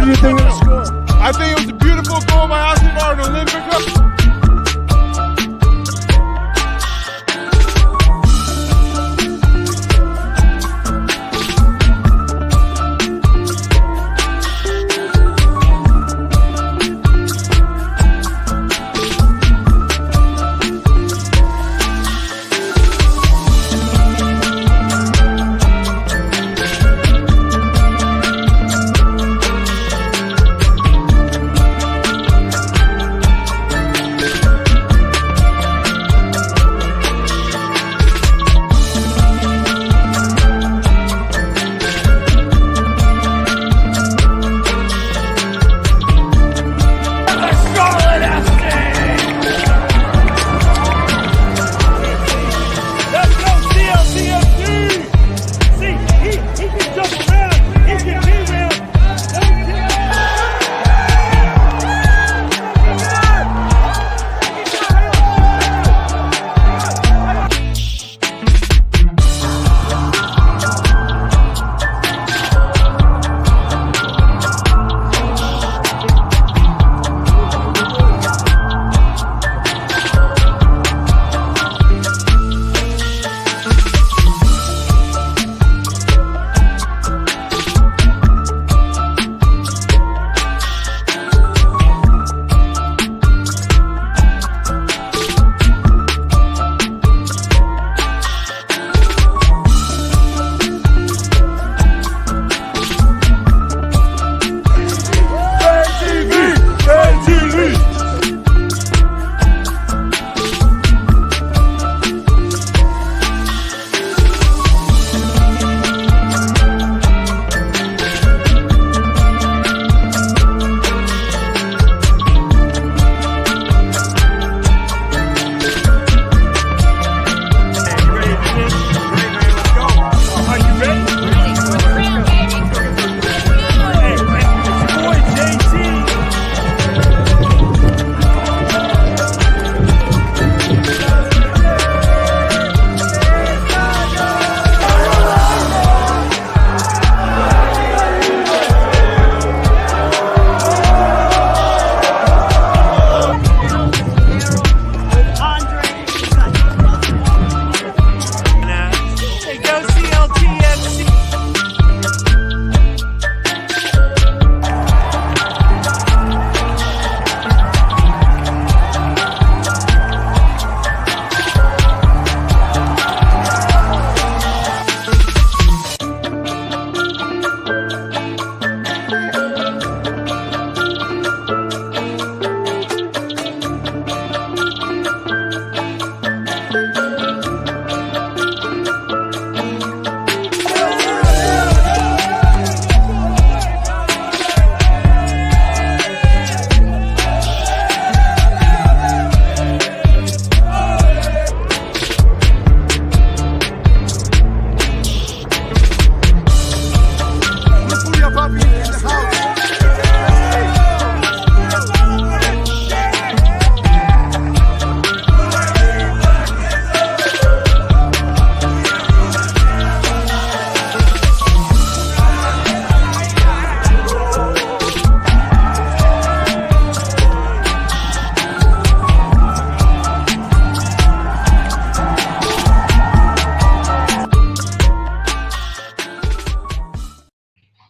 do you think of the score? I think it was a beautiful goal by Asimar to Olympica.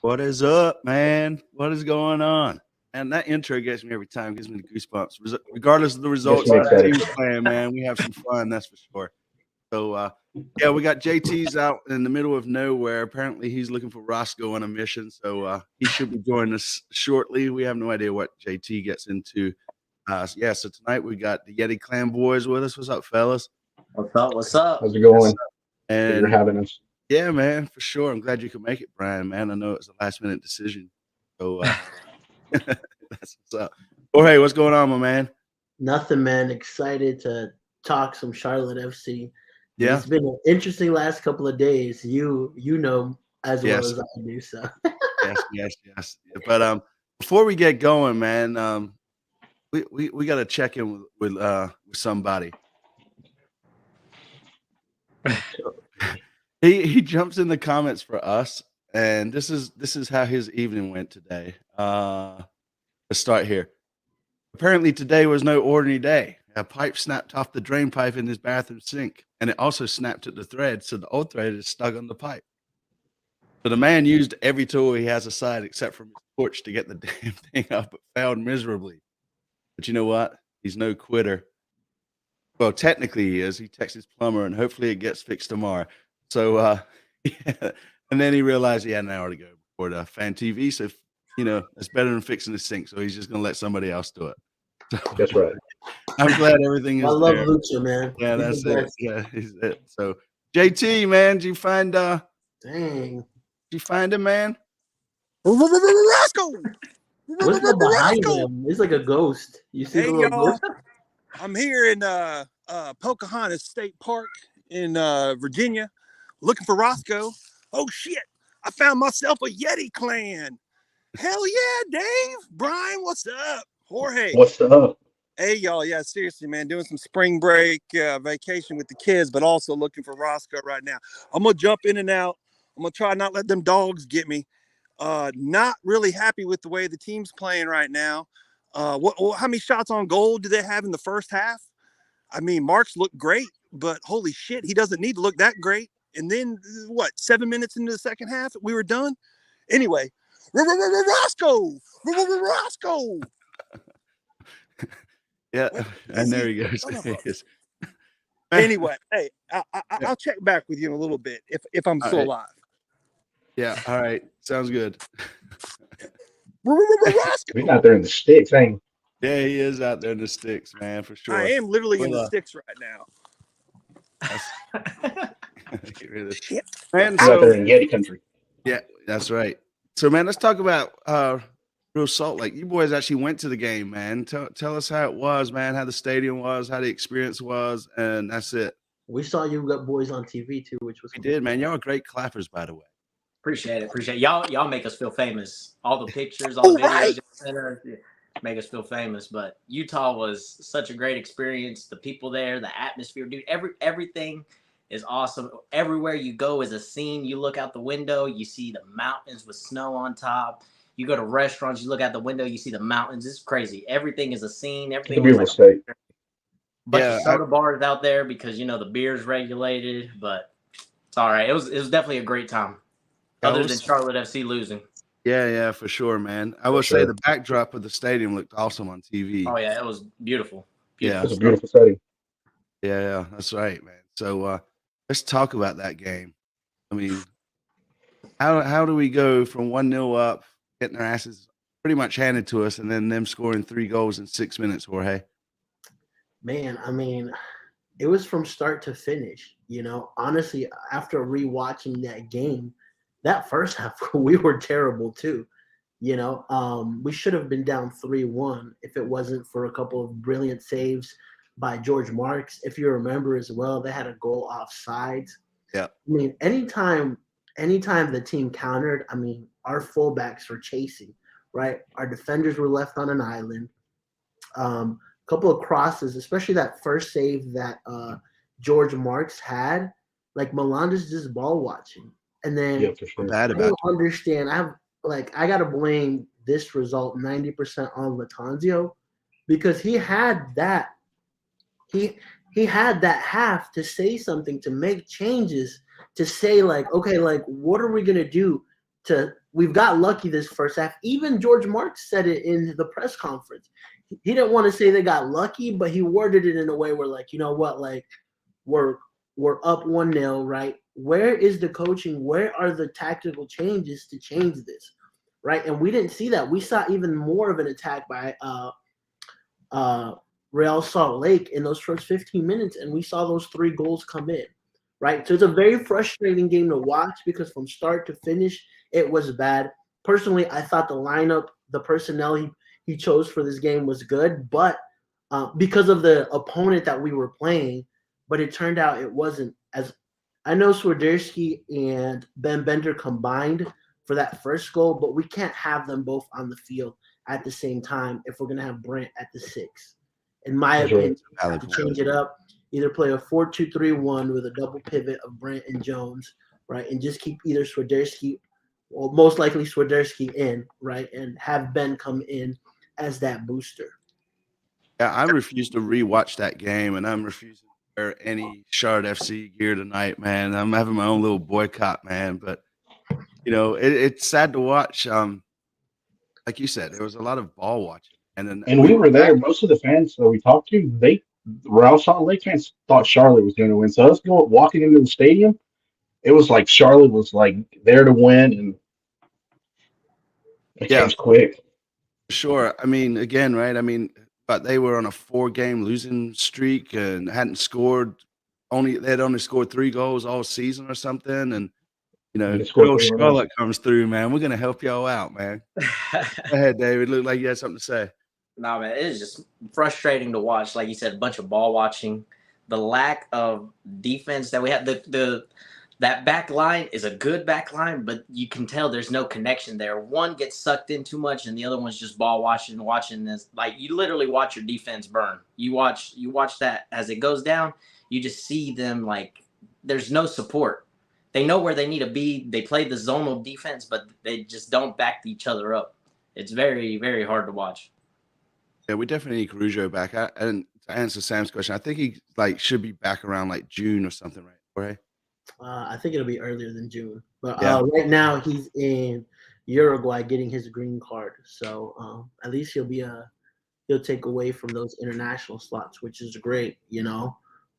What is up, man? What is going on? And that intro gets me every time, gives me the goosebumps. Regardless of the results of the team's playing, man, we have some fun, that's for sure. So, yeah, we got JT's out in the middle of nowhere. Apparently, he's looking for Roscoe on a mission, so he should be joining us shortly. We have no idea what JT gets into. Yeah, so tonight we got the Yeti Clan boys with us. What's up, fellas? What's up? What's up? How's it going? And you're having us. Yeah, man, for sure. I'm glad you could make it, Brian, man. I know it was a last-minute decision. So that's what's up. Jorge, what's going on, my man? Nothing, man. Excited to talk some Charlotte FC. Yeah. It's been an interesting last couple of days. You know as well as I do. So yes. But before we get going, man, we got to check in with somebody. He jumps in the comments for us, and this is how his evening went today. Let's start here. Apparently today was no ordinary day. A pipe snapped off the drain pipe in his bathroom sink, and it also snapped at the thread, so the old thread is stuck on the pipe. So the man used every tool he has aside except for his torch to get the damn thing up, but failed miserably. But you know what? He's no quitter. Well, technically he is. He texts his plumber, and hopefully it gets fixed tomorrow. So, yeah. And then he realized he had an hour to go before Fan TV. So, it's better than fixing the sink. So he's just going to let somebody else do it. So, That's right. I'm glad everything is I love there. Lucha, man. Yeah, He's that's the it. best. Yeah, he's it. So, JT, man, did you find Dang. did you find him, man? Roscoe! What's that behind him? It's like a ghost. You see Hey, the little y'all. ghost? I'm here in Pocahontas State Park in Virginia looking for Roscoe. Oh, shit. I found myself a Yeti clan. Hell yeah, Dave. Brian, what's up? Jorge. What's up? Hey, y'all. Yeah, seriously, man. Doing some spring break vacation with the kids, but also looking for Roscoe right now. I'm going to jump in and out. I'm going to try not let them dogs get me. Not really happy with the way the team's playing right now. How many shots on goal do they have in the first half? I mean, Marks looked great, but holy shit, he doesn't need to look that great. And then, 7 minutes into the second half, we were done? Anyway, Roscoe! Roscoe! Yeah, and there he goes. Anyway, hey, I'll check back with you in a little bit if I'm still alive. Yeah, all right. Sounds good. He's out there in the sticks, ain't he? Yeah, he is out there in the sticks, man, for sure. I am literally in the sticks right now. Get rid of this. Shit. Man, He's out there in Yeti country. yeah, that's right. So, man, let's talk about Real Salt Lake. You boys actually went to the game, man. Tell us how it was, man, how the stadium was, how the experience was, and that's it. We saw you got boys on TV too, which was We did, man. Y'all are great clappers, by the way. Appreciate it. Y'all make us feel famous. All the pictures, all the videos, center make us feel famous. But Utah was such a great experience. The people there, the atmosphere, dude. Everything is awesome. Everywhere you go is a scene. You look out the window, you see the mountains with snow on top. You go to restaurants, you look out the window, you see the mountains. It's crazy. Everything is a scene. Everything It's a beautiful state. Bunch of soda bars out there because the beer's regulated, but it's all right. It was definitely a great time. Other than Charlotte FC losing. Yeah, for sure, man. I will say the backdrop of the stadium looked awesome on TV. Oh yeah, it was beautiful. Yeah, It's a beautiful setting. Yeah, that's right, man. So let's talk about that game. I mean, how do we go from 1-0 up, getting our asses pretty much handed to us, and then them scoring 3 goals in 6 minutes, Jorge? Man, I mean, it was from start to finish. Honestly, after rewatching that game, that first half we were terrible too. We should have been down 3-1 if it wasn't for a couple of brilliant saves by George Marks. If you remember as well, they had a goal offsides. Yeah. I mean, anytime the team countered, I mean, our fullbacks were chasing, right? Our defenders were left on an island. Couple of crosses, especially that first save that George Marks had, like Melanda's just ball watching. And then For sure. Bad I about don't understand. I gotta blame this result 90% on Latanzio because he had that half to say something, to make changes, to say okay, what are we gonna do we've got lucky this first half. Even George Marks said it in the press conference. He didn't want to say they got lucky, but he worded it in a way where you know what, we're up 1-0, right? Where is the coaching? Where are the tactical changes to change this, right? And we didn't see that. We saw even more of an attack by Real Salt Lake in those first 15 minutes, and we saw those 3 goals come in, right? So it's a very frustrating game to watch because from start to finish, it was bad. Personally, I thought the lineup, the personnel he chose for this game was good, but because of the opponent that we were playing, but it turned out it wasn't as. I know Swiderski and Ben Bender combined for that first goal, but we can't have them both on the field at the same time if we're going to have Brent at the 6. In my opinion, we have to change it up. Either play a 4-2-3-1 with a double pivot of Brent and Jones, right, and just keep either Swiderski well, most likely Swiderski in, right, and have Ben come in as that booster. Yeah, I refuse to rewatch that game, and I'm refusing to wear any Shard FC gear tonight, man. I'm having my own little boycott, man. But it's sad to watch. Like you said, there was a lot of ball watching, And we were there. Most of the fans that we talked to, Real Salt Lake fans thought Charlotte was going to win. So us walking into the stadium, it was like Charlotte was like there to win, and it changed quick. Sure. I mean, again, right? I mean, but they were on a 4-game losing streak and hadn't scored. They'd only scored 3 goals all season or something, and girl Charlotte comes through, man. We're gonna help y'all out, man. Go ahead, David. Looked like you had something to say. No, man, it is just frustrating to watch. Like you said, a bunch of ball watching. The lack of defense that we have. That back line is a good back line, but you can tell there's no connection there. One gets sucked in too much, and the other one's just ball watching this. Like you literally watch your defense burn. You watch that as it goes down. You just see them like there's no support. They know where they need to be. They play the zonal defense, but they just don't back each other up. It's very, very hard to watch. Yeah, we definitely need Caruso back. And to answer Sam's question, I think he should be back around like June or something, right? Jorge? I think it'll be earlier than June. But right now he's in Uruguay getting his green card. So at least he'll take away from those international slots, which is great,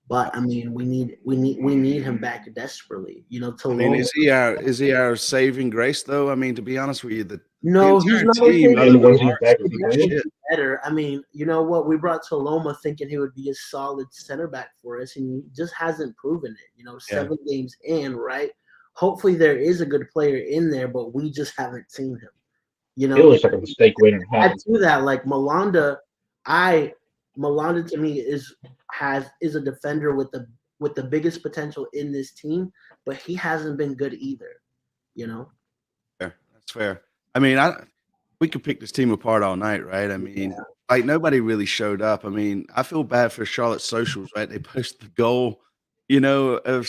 But I mean, we need him back desperately. I mean, is he our saving grace though? I mean, to be honest with you, no, he's not team better. I mean, you know what? We brought Toloma thinking he would be a solid center back for us, and he just hasn't proven it. 7 games in, right? Hopefully, there is a good player in there, but we just haven't seen him. It looks like a mistake waiting to happen. Add to that, like Malanda to me is a defender with the biggest potential in this team, but he hasn't been good either. Fair. That's fair. I mean, we could pick this team apart all night, right? I mean, like nobody really showed up. I mean, I feel bad for Charlotte socials, right? They posted the goal, of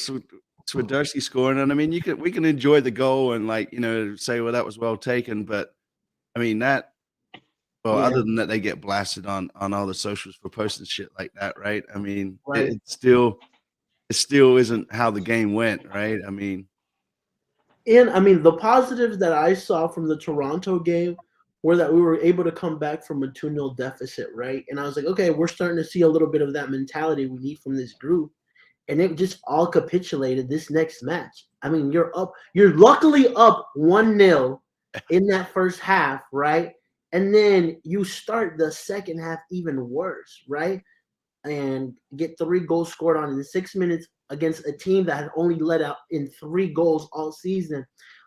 Swiderski scoring, and I mean, we can enjoy the goal and say, well, that was well taken, but I mean other than that, they get blasted on all the socials for posting shit like that, right? I mean, it still isn't how the game went, right? I mean, the positives that I saw from the Toronto game were that we were able to come back from a 2-0 deficit, right? And I was like, okay, we're starting to see a little bit of that mentality we need from this group. And it just all capitulated this next match. I mean, you're luckily up 1-0 in that first half, right? And then you start the second half even worse, right? And get 3 goals scored on in 6 minutes against a team that had only let out in 3 goals all season.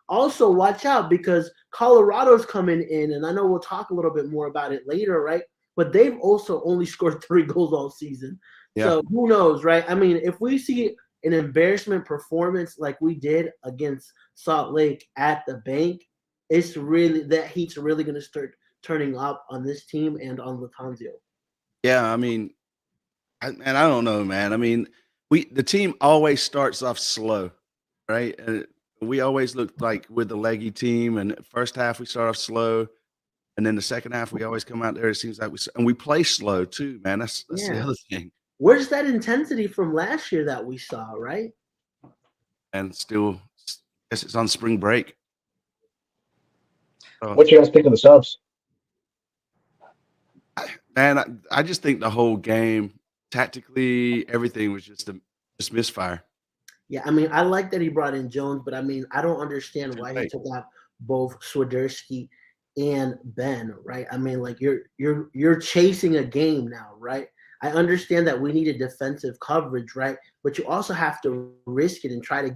Also, watch out because Colorado's coming in, and I know we'll talk a little bit more about it later, right? But they've also only scored 3 goals all season. Yeah. So who knows, right? I mean, if we see an embarrassment performance like we did against Salt Lake at the bank, that heat's really going to start turning up on this team and on Lattanzio. Yeah, I mean, I don't know, man. I mean, the team always starts off slow, right? And we always look like we're the leggy team. And first half we start off slow, and then the second half we always come out there. It seems like we play slow too, man. That's the other thing. Where's that intensity from last year that we saw, right? And still, I guess it's on spring break. What you guys think of the subs? Man, I just think the whole game, tactically, everything was just misfire. Yeah, I mean, I like that he brought in Jones, but I mean, I don't understand why he took out both Swiderski and Ben, right? I mean, like you're chasing a game now, right? I understand that we needed defensive coverage, right? But you also have to risk it and try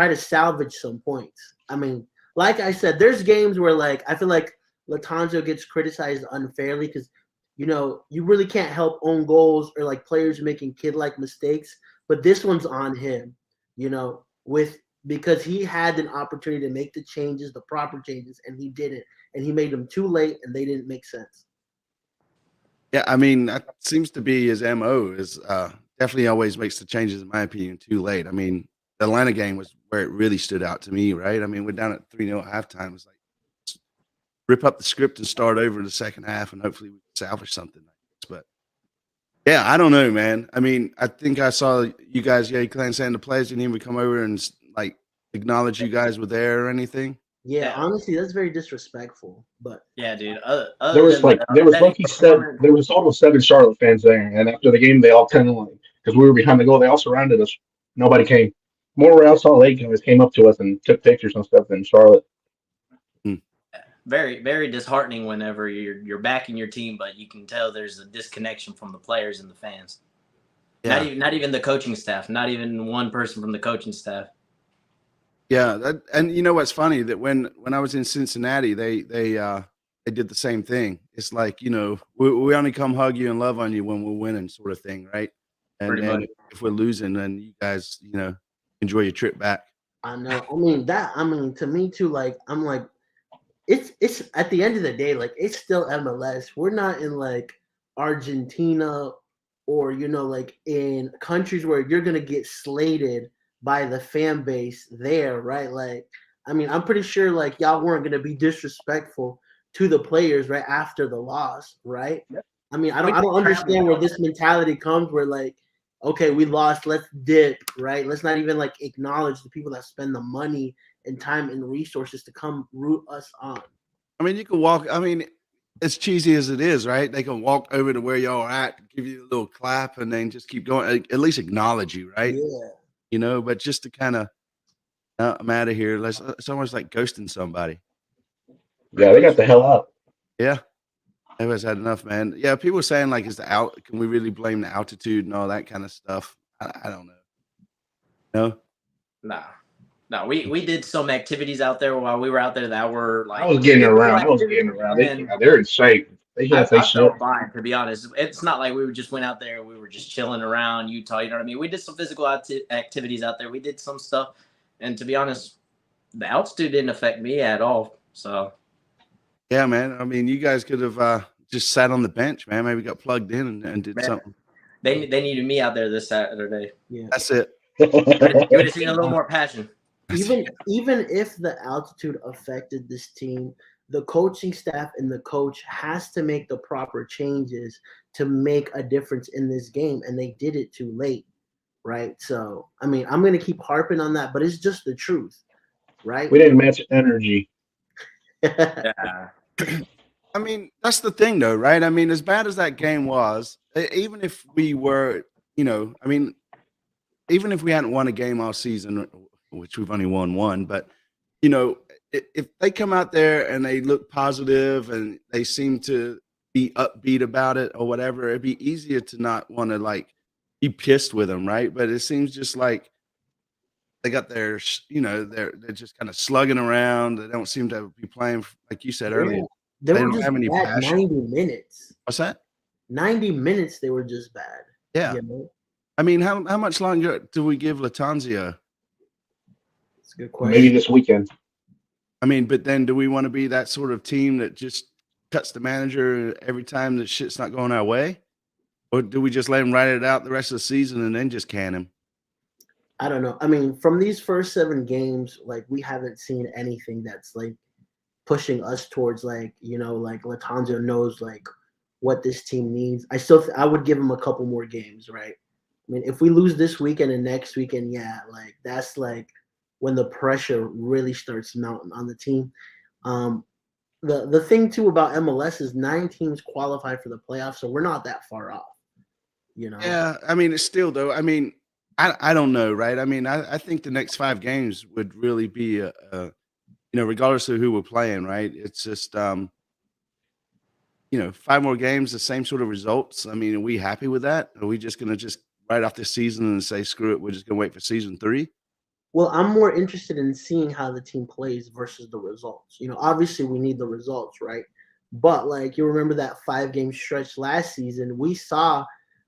to salvage some points. I mean, like I said, there's games where like I feel like Lattanzio gets criticized unfairly because you really can't help own goals or like players making kid-like mistakes. But this one's on him, because he had an opportunity to make the proper changes, and he didn't. And he made them too late, and they didn't make sense. Yeah, I mean, that seems to be his MO is definitely always makes the changes, in my opinion, too late. I mean, the Atlanta game was where it really stood out to me, right? I mean, we're down at 3-0 at halftime. It's like rip up the script and start over in the second half, and hopefully we can salvage something. But yeah, I don't know, man. I mean, I think I saw you guys, Clan saying the players didn't even come over and like acknowledge you guys were there or anything. Yeah, honestly, that's very disrespectful. But yeah, dude. There was like there was a total of 7 Charlotte fans there, and after the game, they all kind of like, because we were behind the goal, they all surrounded us. Nobody came. More Real Salt Lake guys came up to us and took pictures and stuff than Charlotte. Very, very disheartening whenever you're backing your team, but you can tell there's a disconnection from the players and the fans. Yeah. Not even the coaching staff. Not even one person from the coaching staff. Yeah, and you know what's funny, that when I was in Cincinnati, they did the same thing. It's like, you know, we only come hug you and love on you when we're winning, sort of thing, right? And if we're losing, then you guys, you know, enjoy your trip back. I know. I mean, to me too. Like, I'm like, it's at the end of the day, like, it's still MLS. We're not in like Argentina or, you know, like in countries where you're gonna get slated by the fan base there, right? Like, I mean, I'm pretty sure like y'all weren't gonna be disrespectful to the players right after the loss, right? Yep. I mean, I don't understand where this mentality comes where like, okay, we lost, let's dip, right? Let's not even like acknowledge the people that spend the money and time and resources to come root us on. I mean, you can walk, I mean, as cheesy as it is, right? They can walk over to where y'all are at, give you a little clap, and then just keep going, at least acknowledge you, right? Yeah. You know, but just to kind of, I'm out of here. It's almost like ghosting somebody. Yeah, they got the hell out. Yeah. Everybody's had enough, man. Yeah, people are saying like, can we really blame the altitude and all that kind of stuff? I don't know. No? No, we did some activities out there while we were out there that were like. I was getting around. They're in shape. I felt fine, to be honest. It's not like we just went out there and we were just chilling around Utah. You know what I mean? We did some physical activities out there. We did some stuff, and to be honest, the altitude didn't affect me at all. So. Yeah, man. I mean, you guys could have just sat on the bench, man. Maybe got plugged in and did something. They needed me out there this Saturday. Yeah, that's it. You would have seen a little more passion. Even if the altitude affected this team, the coaching staff and the coach has to make the proper changes to make a difference in this game, and they did it too late, right? So, I mean, I'm going to keep harping on that, but it's just the truth, right? We didn't match energy. Yeah. I mean, that's the thing, though, right? I mean, as bad as that game was, even if we were, you know, I mean, even if we hadn't won a game all season, which we've only won one, but, you know, if they come out there and they look positive and they seem to be upbeat about it or whatever, it'd be easier to not want to, like, be pissed with them, right? But it seems just like they got their, you know, they're just kind of slugging around. They don't seem to be playing, like you said earlier. They were just bad 90 minutes. What's that? 90 minutes, they were just bad. Yeah. You know? I mean, how much longer do we give Lattanzio? That's a good question. Maybe this weekend. I mean, but then do we want to be that sort of team that just cuts the manager every time that shit's not going our way? Or do we just let him ride it out the rest of the season and then just can him? I don't know. I mean, from these first 7 games, like, we haven't seen anything that's like pushing us towards, like, you know, like Lattanzio knows like what this team needs. I would give him a couple more games, right? I mean, if we lose this weekend and next weekend, yeah, like that's like when the pressure really starts mounting on the team. The thing too about MLS is 9 teams qualified for the playoffs, so we're not that far off. You know? Yeah, I mean, it's still though. I mean, I don't know, right? I mean, I think the next 5 games would really be you know, regardless of who we're playing, right? It's just you know, 5 more games, the same sort of results. I mean, are we happy with that? Are we just gonna just write off this season and say, screw it, we're just gonna wait for season 3? Well, I'm more interested in seeing how the team plays versus the results. You know, obviously we need the results, right? But like, you remember that 5-game stretch last season, we saw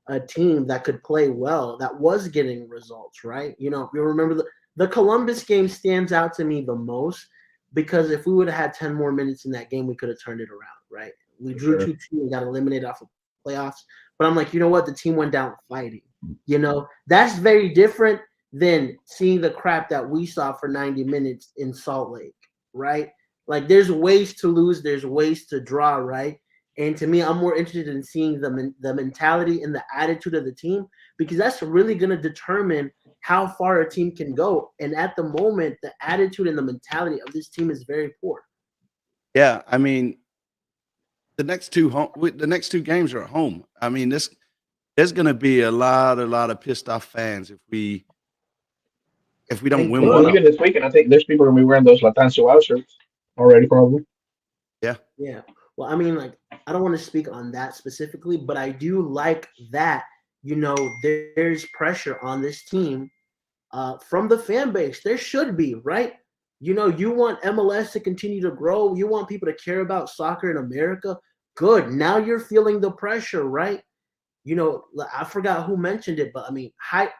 a team that could play well, that was getting results, right? You know, you remember the Columbus game stands out to me the most because if we would have had 10 more minutes in that game, we could have turned it around, right? We drew 2-2 and got eliminated off of playoffs. But I'm like, you know what? The team went down fighting. You know, that's very different than seeing the crap that we saw for 90 minutes in Salt Lake, right? Like there's ways to lose, there's ways to draw, right? And to me, I'm more interested in seeing the mentality and the attitude of the team, because that's really going to determine how far a team can go. And at the moment, the attitude and the mentality of this team is very poor. Yeah, I mean, the next two games are at home. I mean, there's going to be a lot of pissed off fans if we don't win Well, one. even this weekend, I think there's people going to be wearing those Latancio out shirts already, probably. Yeah. Well, I mean, like, I don't want to speak on that specifically, but I do like that, there's pressure on this team from the fan base. There should be, right? You want MLS to continue to grow. You want people to care about soccer in America. Good. Now you're feeling the pressure, right? I forgot who mentioned it, but I mean,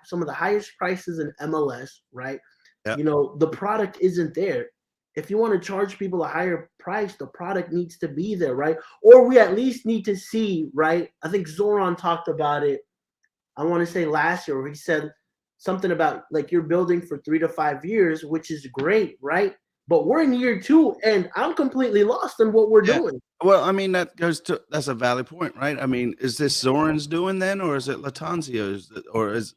some of the highest prices in MLS, right? Yep. The product isn't there. If you want to charge people a higher price, the product needs to be there, right? Or we at least need to see, right? I think Zoran talked about it, I want to say last year, where he said something about like you're building for 3 to 5 years, which is great, right? But we're in year 2 and I'm completely lost in what we're doing. Well, I mean, that's a valid point, right? I mean, is this Zoran's doing then, or is it Latanzio's, or is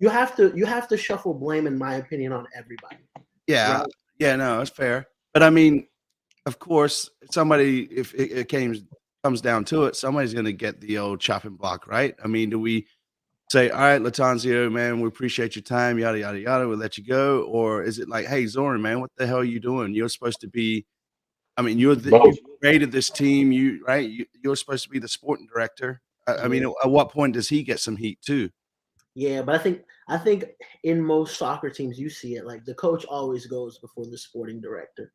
you have to shuffle blame, in my opinion, on everybody. Yeah. Right? Yeah, no, it's fair. But I mean, of course, somebody, if it comes down to it, somebody's going to get the old chopping block, right? I mean, do we say, all right, Latanzio, man, we appreciate your time, yada, yada, yada, we'll let you go? Or is it like, hey, Zoran, man, what the hell are you doing? You're supposed to be, I mean, you created this team, you're supposed to be the sporting director. I mean, at what point does he get some heat too? Yeah, but I think in most soccer teams you see it, like the coach always goes before the sporting director,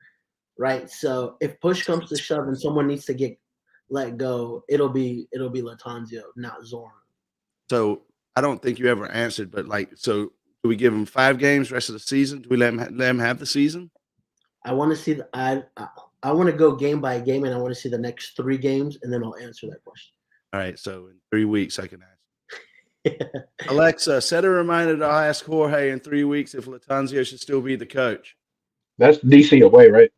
right? So if push comes to shove and someone needs to get let go, it'll be Latanzio, not Zoran. So I don't think you ever answered, but so do we give him 5 games rest of the season? Do we let him have the season? I want to see I want to go game by game, and I want to see the next 3 games, and then I'll answer that question. All right, so in 3 weeks I can ask. Alexa, set a reminder to ask Jorge in 3 weeks if Latanzio should still be the coach. That's DC away, right?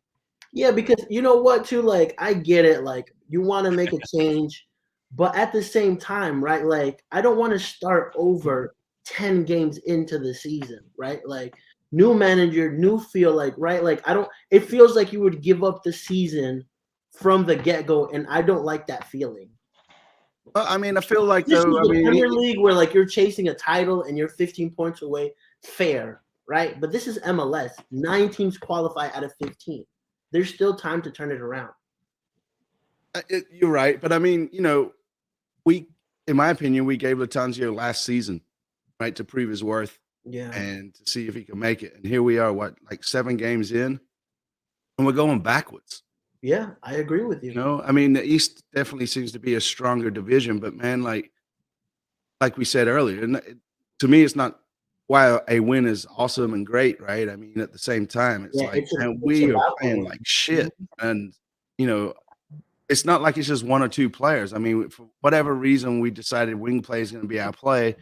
Yeah, because you know what, too, like, I get it. Like, you want to make a change, but at the same time, right, like, I don't want to start over 10 games into the season, right? Like, new manager, new feel, like, right? Like, it feels like you would give up the season from the get-go, and I don't like that feeling. Well, I mean, I feel like this is the Premier League where like you're chasing a title and you're 15 points away, fair, right? But this is MLS. 9 teams qualify out of 15. There's still time to turn it around. You're right, but I mean, in my opinion, we gave Latanzio last season, right, to prove his worth, and to see if he can make it. And here we are, like 7 games in, and we're going backwards. Yeah, I agree with you. I mean, the East definitely seems to be a stronger division, but man, like we said earlier, to me, it's not why a win is awesome and great, right? I mean, at the same time, we are playing like shit, and it's not like it's just 1 or 2 players. I mean, for whatever reason, we decided wing play is going to be our play.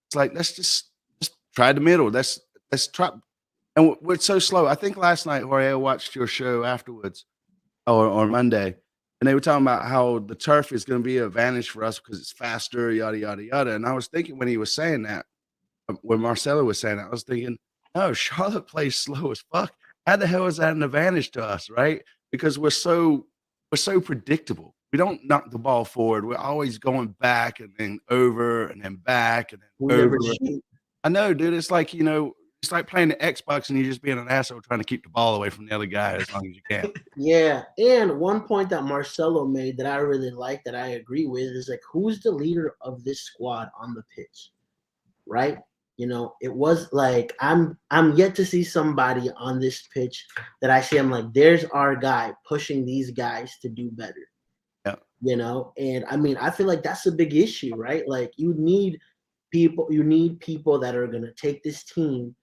It's like let's just try the middle. Let's try, and we're so slow. I think last night, Jorge, I watched your show afterwards. Or Monday, and they were talking about how the turf is going to be an advantage for us because it's faster, yada, yada, yada. And I was thinking when he was saying that, when Marcelo was saying that, I was thinking, no, Charlotte plays slow as fuck. How the hell is that an advantage to us, right? Because we're so predictable. We don't knock the ball forward. We're always going back and then over and then back and then over. I know, dude. It's like, it's like playing the Xbox and you're just being an asshole trying to keep the ball away from the other guy as long as you can. Yeah, and one point that Marcelo made that I really like, that I agree with, is like, who's the leader of this squad on the pitch, right? It was like I'm yet to see somebody on this pitch that I see. I'm like, there's our guy pushing these guys to do better. Yeah. And I mean, I feel like that's a big issue, right? Like you need people that are gonna take this team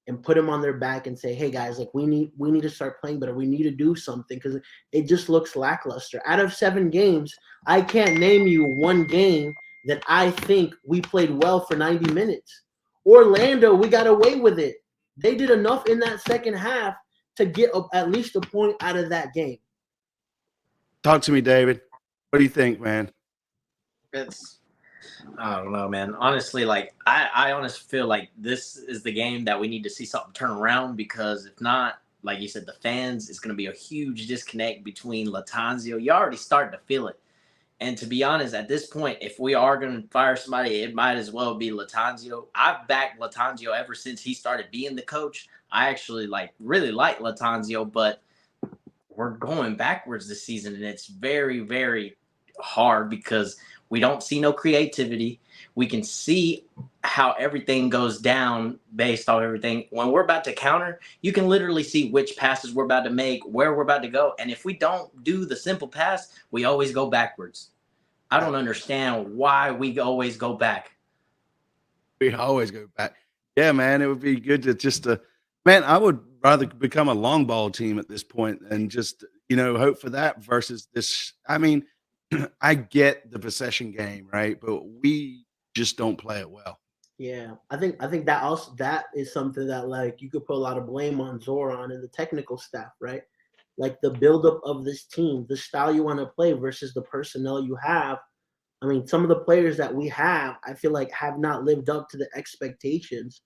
and put them on their back and say, hey guys, like we need to start playing better. We need to do something because it just looks lackluster. Out of 7 games, I can't name you 1 game that I think we played well for 90 minutes. Orlando, we got away with it. They did enough in that second half to get at least a point out of that game. Talk to me, David. What do you think, man? I don't know, man. Honestly, like I honestly feel like this is the game that we need to see something turn around, because if not, like you said, the fans, is going to be a huge disconnect between Lattanzio. You already starting to feel it. And to be honest, at this point, if we are going to fire somebody, it might as well be Lattanzio. I've backed Lattanzio ever since he started being the coach. I actually really like Lattanzio, but we're going backwards this season, and it's very, very hard because we don't see no creativity. We can see how everything goes down based on everything. When we're about to counter, you can literally see which passes we're about to make, where we're about to go. And if we don't do the simple pass, we always go backwards. I don't understand why we always go back. We always go back. Yeah, man, it would be good to man, I would rather become a long ball team at this point and just, hope for that versus this. I mean, I get the possession game, right? But we just don't play it well. Yeah, I think that is something that you could put a lot of blame on Zoran and the technical staff, right? Like the buildup of this team, the style you want to play versus the personnel you have. I mean, some of the players that we have, I feel like have not lived up to the expectations,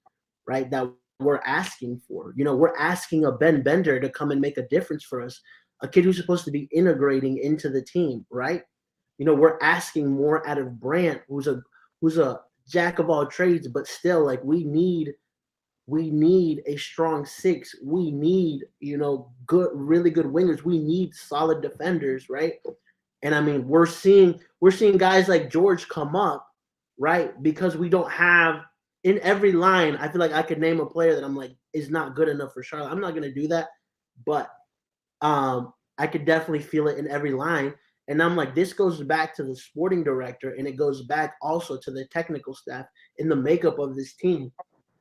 right? That we're asking for. We're asking a Ben Bender to come and make a difference for us, a kid who's supposed to be integrating into the team, right? We're asking more out of Brant, who's a jack of all trades, but still, we need a strong six. We need, really good wingers. We need solid defenders, right? And I mean, we're seeing guys like George come up, right? Because we don't have in every line. I feel like I could name a player that I'm like is not good enough for Charlotte. I'm not gonna do that, but I could definitely feel it in every line. And I'm like, this goes back to the sporting director, and it goes back also to the technical staff in the makeup of this team.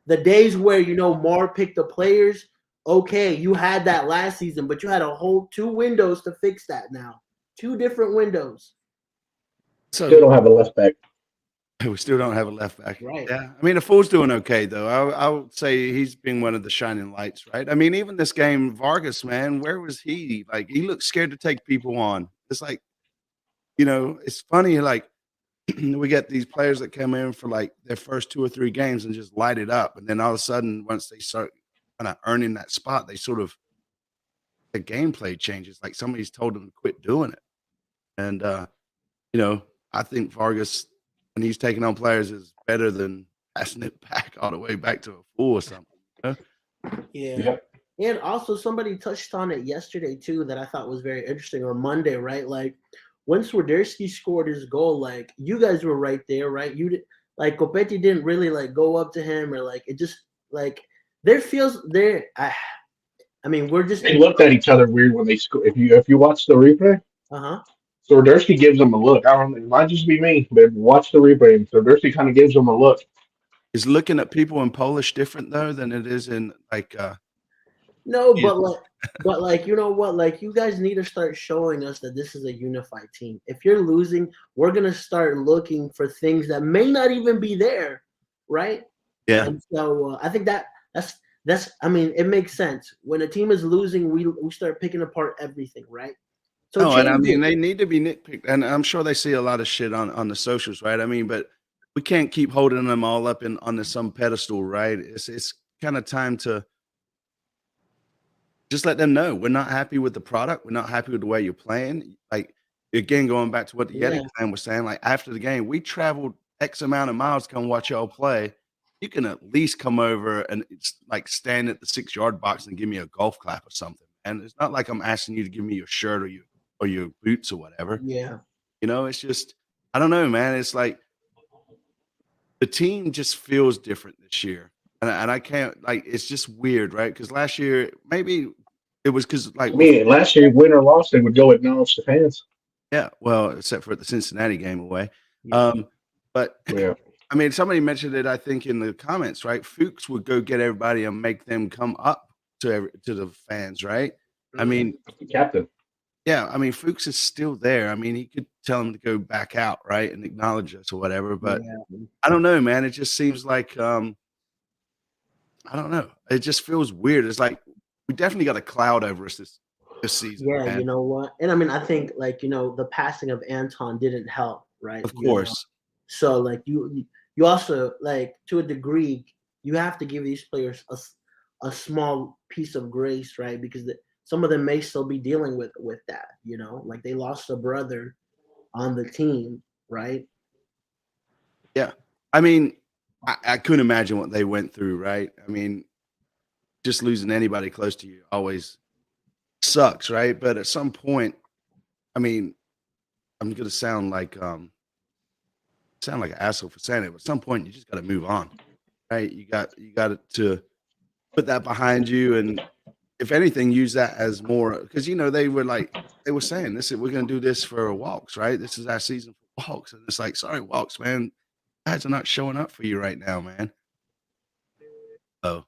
The days where, Mar picked the players, okay, you had that last season, but you had a whole 2 windows to fix that now. 2 different windows. So still don't have a left back. We still don't have a left back. Right. Yeah. I mean, the Fool's doing okay, though. I would say he's been one of the shining lights, right? I mean, even this game, Vargas, man, where was he? He looked scared to take people on. It's it's funny, we get these players that come in for their first 2 or 3 games and just light it up. And then all of a sudden, once they start kind of earning that spot, they sort of, the gameplay changes. Like somebody's told them to quit doing it. And, I think Vargas, when he's taking on players, is better than passing it back all the way back to a Fool or something. Yeah. And also somebody touched on it yesterday too that I thought was very interesting, or Monday, right? When Swiderski scored his goal, you guys were right there, right? You did, Copetti didn't really go up to him, or it just there feels there. I mean, we're just they looked at each other weird when they scored. If you watch the replay, Swiderski gives them a look. I don't know, it might just be me, but watch the replay. And Swiderski kind of gives them a look. Is looking at people in Polish different though than it is in No, but you know what? You guys need to start showing us that this is a unified team. If you're losing, we're gonna start looking for things that may not even be there, right? Yeah. And so I think that's. I mean, it makes sense. When a team is losing, we start picking apart everything, right? So and I mean, they need to be nitpicked, and I'm sure they see a lot of shit on the socials, right? I mean, but we can't keep holding them all up on some pedestal, right? It's kind of time to just let them know we're not happy with the product. We're not happy with the way you're playing. Again, going back to what the Yeti fan was saying, after the game, we traveled X amount of miles to come watch y'all play. You can at least come over and stand at the 6-yard box and give me a golf clap or something. And it's not like I'm asking you to give me your shirt or your boots or whatever. Yeah. It's just, I don't know, man. It's the team just feels different this year. And I can't, it's just weird, right? Because last year, maybe it was because, last year, win or loss, they would go acknowledge the fans. Yeah, well, except for the Cincinnati game away. Yeah. But, I mean, somebody mentioned it, I think, in the comments, right? Fuchs would go get everybody and make them come up to the fans, right? I mean, captain. Yeah, I mean, Fuchs is still there. I mean, he could tell them to go back out, right, and acknowledge us or whatever. But I don't know, man. It just seems like I don't know. It just feels weird. It's like we definitely got a cloud over us this season. Yeah, man. you know what? And I mean, I think like the passing of Anton didn't help, right? Of course. So like you also like to a degree you have to give these players a small piece of grace, right? Because some of them may still be dealing with that, like they lost a brother on the team, right? Yeah. I mean, I couldn't imagine what they went through, right? I mean, just losing anybody close to you always sucks, right? But at some point, I mean, I'm gonna sound like an asshole for saying it, but at some point you just gotta move on. Right? You got to put that behind you, and if anything, use that as more because they were saying this. We're going to do this for walks, right? This is our season for walks, and it's like, sorry, walks, man. Guys are not showing up for you right now, man. Oh,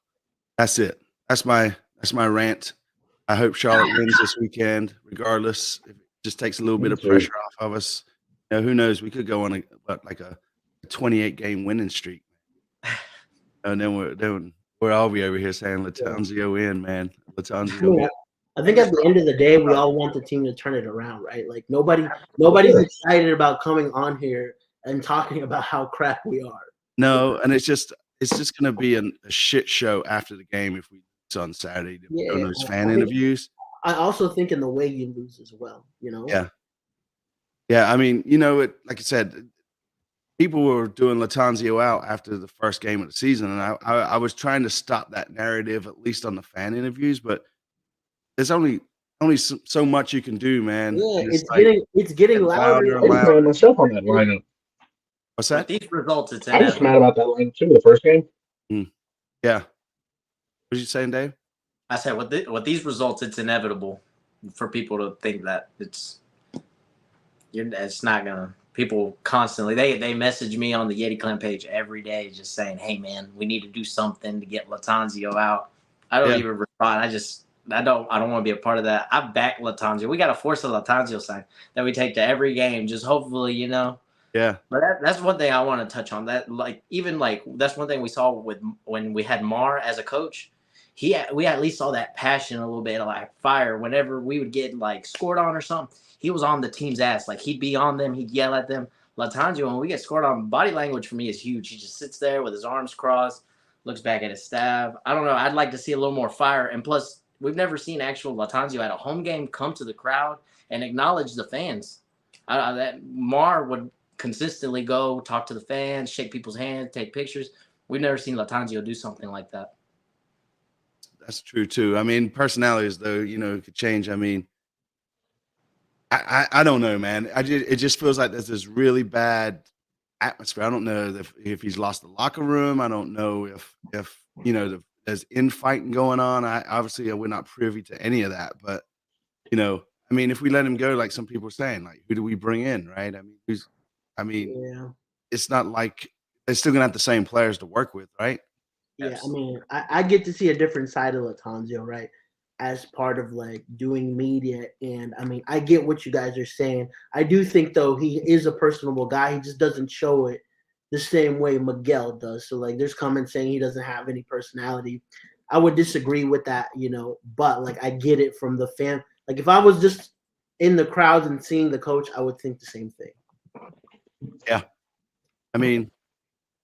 that's it. That's my rant. I hope Charlotte wins this weekend, regardless. If it just takes a little bit of pressure off of us. Who knows? We could go on a 28-game winning streak. And then we're all be over here saying Latanzio in, man. Latanzio in. I think at the end of the day, we all want the team to turn it around, right? Like nobody's excited about coming on here and talking about how crap we are. No, and it's just going to be a shit show after the game if we lose on Saturday. Yeah, those fan interviews. I also think in the way you lose as well, Yeah. Yeah, I mean, like I said, people were doing Latanzio out after the first game of the season, and I was trying to stop that narrative, at least on the fan interviews, but there's only so much you can do, man. Yeah, it's getting louder. I was mad myself on that lineup. What's that? With these results, it's I was mad about that lineup too. The first game. Yeah. What was you saying, Dave? I said with these results, it's inevitable for people to think that it's not gonna. People constantly they message me on the Yeti Clan page every day, just saying, "Hey man, we need to do something to get Latanzio out." I don't even respond. I don't want to be a part of that. I back Latanzio. We got to force a Latanzio sign that we take to every game. Just hopefully, Yeah. But that's one thing I want to touch on. That that's one thing we saw with when we had Mar as a coach. We at least saw that passion a little bit, like fire. Whenever we would get like scored on or something, he was on the team's ass. Like he'd be on them, he'd yell at them. Latanzio, when we get scored on, body language for me is huge. He just sits there with his arms crossed, looks back at his staff. I don't know. I'd like to see a little more fire. And plus, we've never seen actual Latanzio at a home game come to the crowd and acknowledge the fans. That Mar would consistently go talk to the fans, shake people's hands, take pictures. We've never seen Latanzio do something like that. That's true too. I mean, personalities though, could change. I mean, I don't know, man. It just feels like there's this really bad atmosphere. I don't know if he's lost the locker room. I don't know if there's infighting going on. Obviously we're not privy to any of that, but I mean, if we let him go, like some people are saying, like who do we bring in, right? It's not like they're still gonna have the same players to work with, right? Yeah, absolutely. I mean, I get to see a different side of Latanzio, right? As part of like doing media, and I mean, I get what you guys are saying. I do think though he is a personable guy. He just doesn't show it the same way Miguel does. So like, there's comments saying he doesn't have any personality. I would disagree with that, but like I get it from the fan. Like if I was just in the crowd and seeing the coach, I would think the same thing. Yeah, I mean,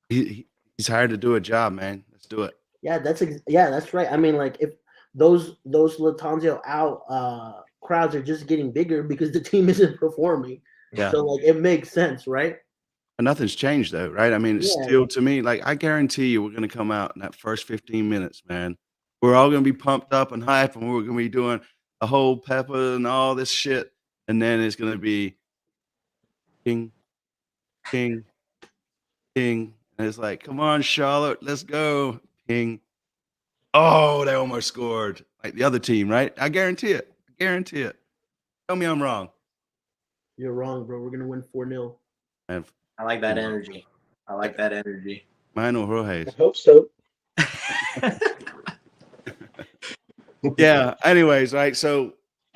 he's hired to do a job, man. Let's do it. Yeah, that's right. I mean, like if those Latanzio out crowds are just getting bigger because the team isn't performing. Yeah. So like it makes sense, right? And nothing's changed though, right? I mean, it's still to me, like I guarantee you we're gonna come out in that first 15 minutes, man. We're all gonna be pumped up and hype, and we're gonna be doing a whole pepper and all this shit. And then it's gonna be king, king, king. And it's like, come on, Charlotte, let's go. King. Oh, they almost scored. Like the other team, right? I guarantee it. Tell me I'm wrong. You're wrong, bro. We're gonna win 4-0. I like that energy. Mine or Jorge's. I hope so. Yeah. Anyways, right. So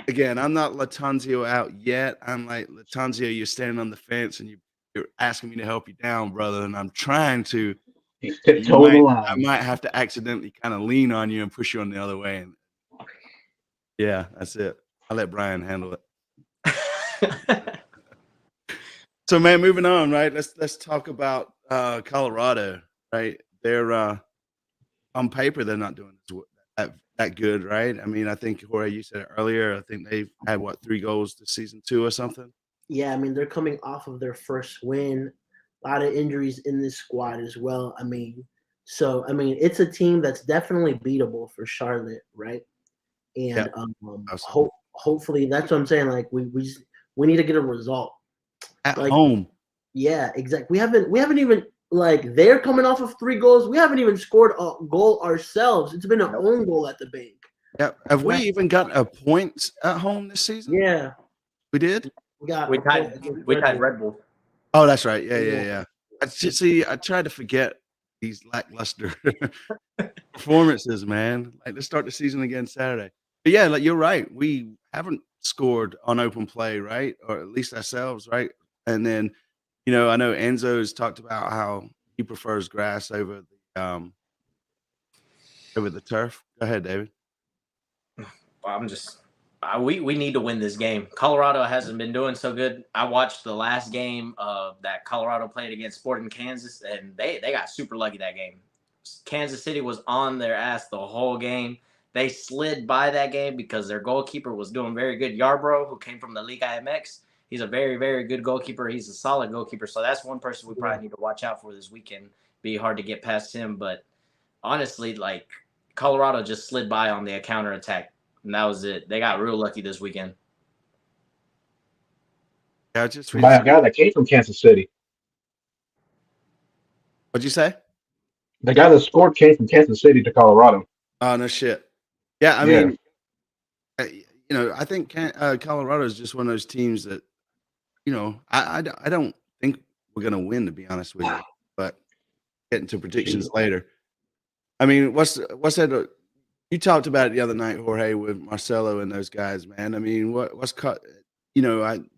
again, I'm not Latanzio out yet. I'm like, Latanzio, you're standing on the fence and you're asking me to help you down, brother. And I'm trying to He's tiptoeing the I line. might have to accidentally kind of lean on you and push you on the other way. And yeah, that's it. I'll let Brian handle it. So, man, moving on, right? Let's talk about Colorado, right? They're on paper they're not doing that good, right? I mean, I think Jorge, you said it earlier. I think they've had 3 goals this season 2 or something. Yeah, I mean they're coming off of their first win. A lot of injuries in this squad as well. I mean, it's a team that's definitely beatable for Charlotte, right? And hopefully that's what I'm saying. Like we need to get a result at home. Yeah, exactly. We haven't even like they're coming off of 3 goals. We haven't even scored a goal ourselves. It's been an own goal at the bank. Yeah. Have we even got a point at home this season? Yeah. We did? We tied Red Bull. Oh, that's right. Yeah. I tried to forget these lackluster performances, man. Like, let's start the season again Saturday. But yeah, like you're right. We haven't scored on open play, right? Or at least ourselves, right? And then, I know Enzo's talked about how he prefers grass over the turf. Go ahead, David. We need to win this game. Colorado hasn't been doing so good. I watched the last game that Colorado played against Sporting Kansas, and they got super lucky that game. Kansas City was on their ass the whole game. They slid by that game because their goalkeeper was doing very good. Yarbrough, who came from the Liga MX, he's a very, very good goalkeeper. He's a solid goalkeeper. So that's one person we probably need to watch out for this weekend. Be hard to get past him. But honestly, like, Colorado just slid by on the counterattack. And that was it. They got real lucky this weekend. Yeah, just by a guy that came from Kansas City. What'd you say? The guy that scored came from Kansas City to Colorado. Oh, no shit. Yeah, I mean, I think Colorado is just one of those teams that, I don't think we're going to win, to be honest with you. But getting to predictions later. I mean, what's that? You talked about it the other night, Jorge, with Marcelo and those guys, man. I mean, I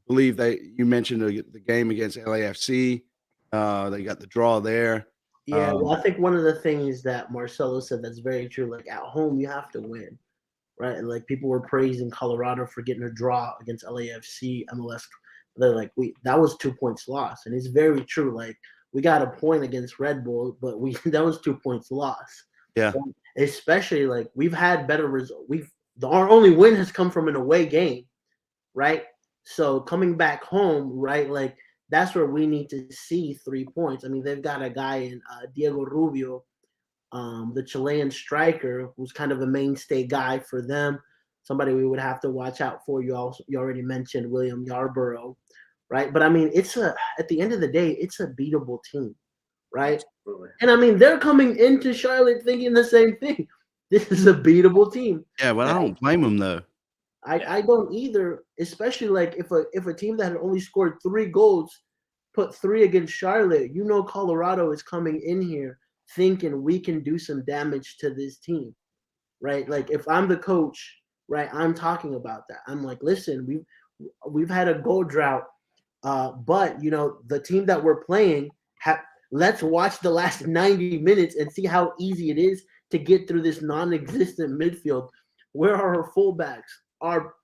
believe you mentioned the game against LAFC. They got the draw there. Yeah, well, I think one of the things that Marcelo said that's very true. Like, at home, you have to win, right? And like, people were praising Colorado for getting a draw against LAFC, MLS. They're like, that was 2 points lost, and it's very true. Like, we got a point against Red Bull, but that was 2 points lost. Yeah. And especially like we've had better results. Our only win has come from an away game, right? So coming back home, right? Like, that's where we need to see 3 points. I mean, they've got a guy in Diego Rubio, the Chilean striker, who's kind of a mainstay guy for them. Somebody we would have to watch out for. You already mentioned William Yarbrough, right? But I mean, at the end of the day, it's a beatable team, right? Absolutely. And I mean, they're coming into Charlotte thinking the same thing. This is a beatable team. Yeah, well, I don't blame them though. I don't either, especially like if a team that had only scored 3 goals put 3 against Charlotte, Colorado is coming in here thinking we can do some damage to this team, right? Like, if I'm the coach, right, I'm talking about that. I'm like, listen, we've had a goal drought, but the team that we're playing, let's watch the last 90 minutes and see how easy it is to get through this non-existent midfield. Where are our fullbacks? Our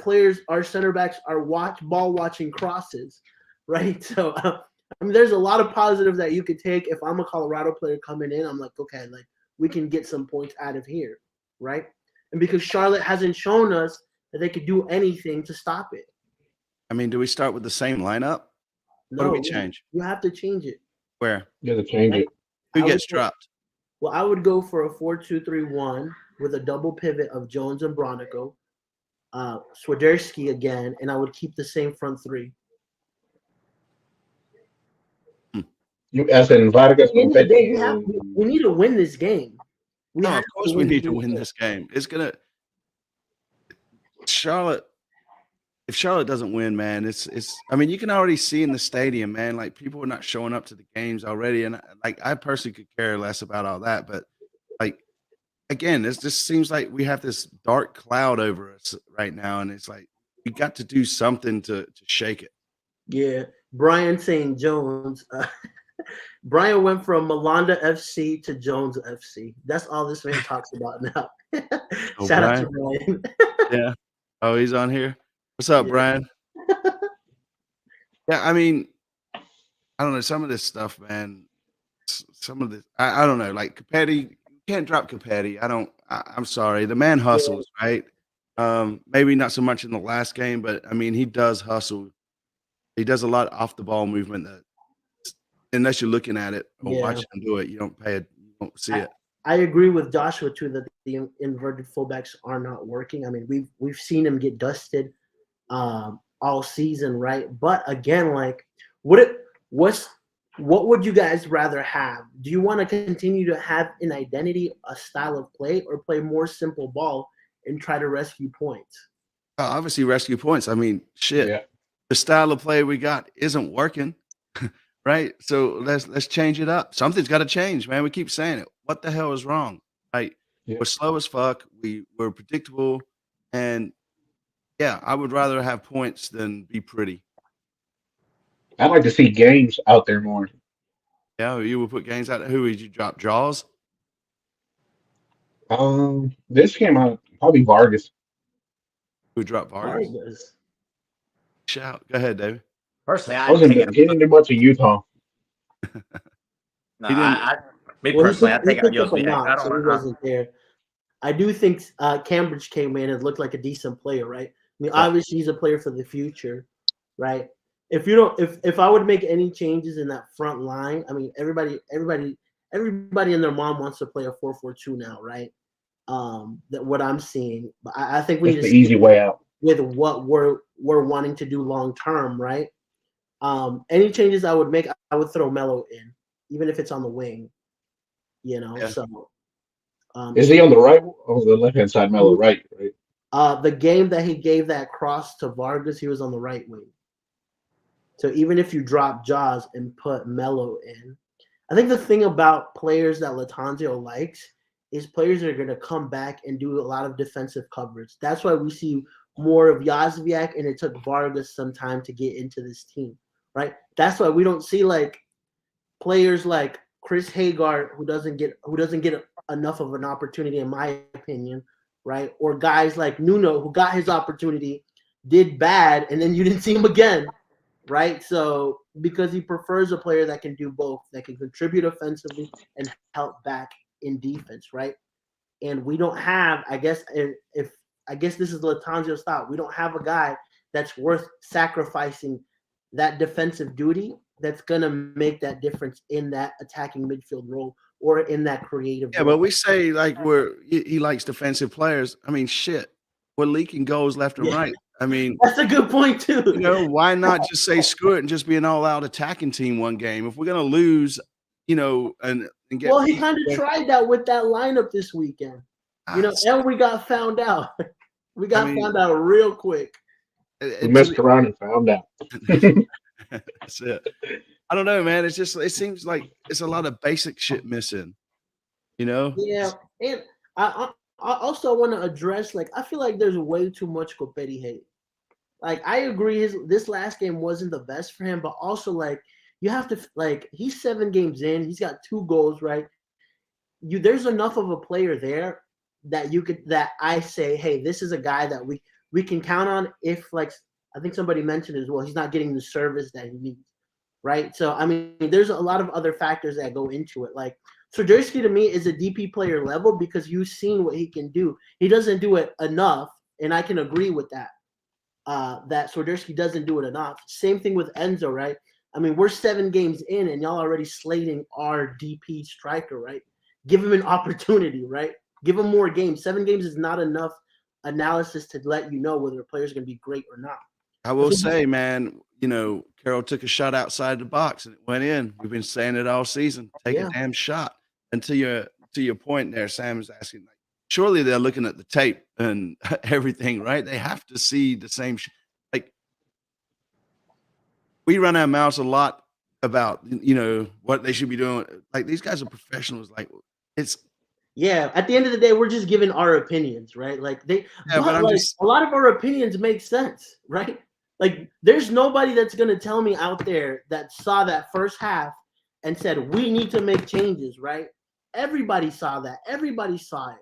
players, our center backs are ball watching crosses, right? So I mean, there's a lot of positives that you could take. If I'm a Colorado player coming in, I'm like, okay, like we can get some points out of here, right? And because Charlotte hasn't shown us that they could do anything to stop it. I mean, do we start with the same lineup? No, what do we change? You have to change it. Where? You have to change it. Who gets dropped? Well, I would go for a 4-2-3-1 with a double pivot of Jones and Bronico. Swiderski again, and I would keep the same front 3. You as in Vargas. We need to win this game. Of course we need to win this game. It's gonna Charlotte. If Charlotte doesn't win, man, it's. I mean, you can already see in the stadium, man. Like, people are not showing up to the games already, and like I personally could care less about all that. But like, again, it just seems like we have this dark cloud over us right now, and it's like we got to do something to shake it. Yeah, Brian St. Jones Brian went from Malanda FC to Jones FC. That's all this man talks about now. Oh, Shout out Brian. to Brian. Yeah. Oh, he's on here. What's up, Yeah. Brian? Yeah, I mean, I don't know. Some of this stuff, man. Some of this, I don't know. Like Capetti, you can't drop Capetti. I'm sorry. The man hustles, right? Maybe not so much in the last game, but I mean, he does hustle. He does a lot of off the ball movement that, unless you're looking at it or Yeah. watching him do it, you don't see it. I agree with Joshua too that the inverted fullbacks are not working. I mean, we've seen him get dusted all season, right? But again, like, what would you guys rather have? Do you want to continue to have an identity, a style of play, or play more simple ball and try to rescue points? Obviously, rescue points. I mean, shit. Yeah. The style of play we got isn't working, right? So let's change it up. Something's got to change, man. We keep saying it. What the hell is wrong? Right? Yeah. We're slow as fuck. We're predictable, and yeah, I would rather have points than be pretty. I'd like to see games out there more. Yeah, you would put games out. Who would you drop? Jaws? This came out probably Vargas. Who would drop Vargas? Vargas. Shout. Go ahead, David. Personally, I I'd wasn't take him. getting too much of Utah. No, He didn't- me Well, personally, I he think I'd picked use up a VX. knock, I so he don't. wasn't there. I do think Cambridge came in and looked like a decent player, right? I mean, Yeah. obviously he's a player for the future, right? If I would make any changes in that front line, I mean, everybody and their mom wants to play a 4-4-2 now, right? That what I'm seeing, but I think we That's need the to easy way out. with what we're wanting to do long term, right? Any changes I would make, I would throw Melo in, even if it's on the wing, you know. Yeah. So, Is he on the right or the left hand side? Melo, right? the game that he gave that cross to Vargas, he was on the right wing. So even if you drop Jaws and put Melo in, I think the thing about players that Lattanzio likes is players that are going to come back and do a lot of defensive coverage. That's why we see more of Yazviak, and it took Vargas some time to get into this team, right? That's why we don't see like players like Chris Hagar who doesn't get enough of an opportunity, in my opinion, right? Or guys like Nuno who got his opportunity, did bad, and then you didn't see him again, right? So because he prefers a player that can do both, that can contribute offensively and help back in defense, right? And we don't have, I guess this is Lattanzio's style. We don't have a guy that's worth sacrificing that defensive duty that's gonna make that difference in that attacking midfield role or in that creative. Yeah, role. but we say like he likes defensive players. I mean, shit, we're leaking goals left and Yeah. right. I mean, That's a good point too. you know, why not just say screw it and just be an all-out attacking team one game? If we're gonna lose, you know, and get Well, he kind of tried that with that lineup this weekend, you know, and we got found out. We got found out real quick. We messed around and found out. That's it. I don't know, man. It seems like it's a lot of basic shit missing. You know? Yeah, and I also want to address, like, I feel like there's way too much Copetti hate. Like, I agree this last game wasn't the best for him, but also, like, you have to, like, he's 7 games in. He's got 2 goals, right? There's enough of a player there that I say, hey, this is a guy that we can count on if, like, I think somebody mentioned as well, he's not getting the service that he needs, right? So, I mean, there's a lot of other factors that go into it. Like, Swiderski to me is a DP player level because you've seen what he can do. He doesn't do it enough, and I can agree with that. That Swiderski doesn't do it enough. Same thing with Enzo, right? I mean, we're 7 games in, and y'all already slating our DP striker, right? Give him an opportunity, right? Give him more games. 7 games is not enough analysis to let you know whether a player is going to be great or not. I will say, man, you know, Carroll took a shot outside the box and it went in. We've been saying it all season. Take a damn shot. And to your point there, Sam is asking, like, surely they're looking at the tape and everything, right? They have to see the same. Like, we run our mouths a lot about, you know, what they should be doing. Like, these guys are professionals. Like, it's. Yeah, at the end of the day, we're just giving our opinions, right? Like a lot of our opinions make sense, right? Like, there's nobody that's gonna tell me out there that saw that first half and said, we need to make changes, right? Everybody saw that. Everybody saw it.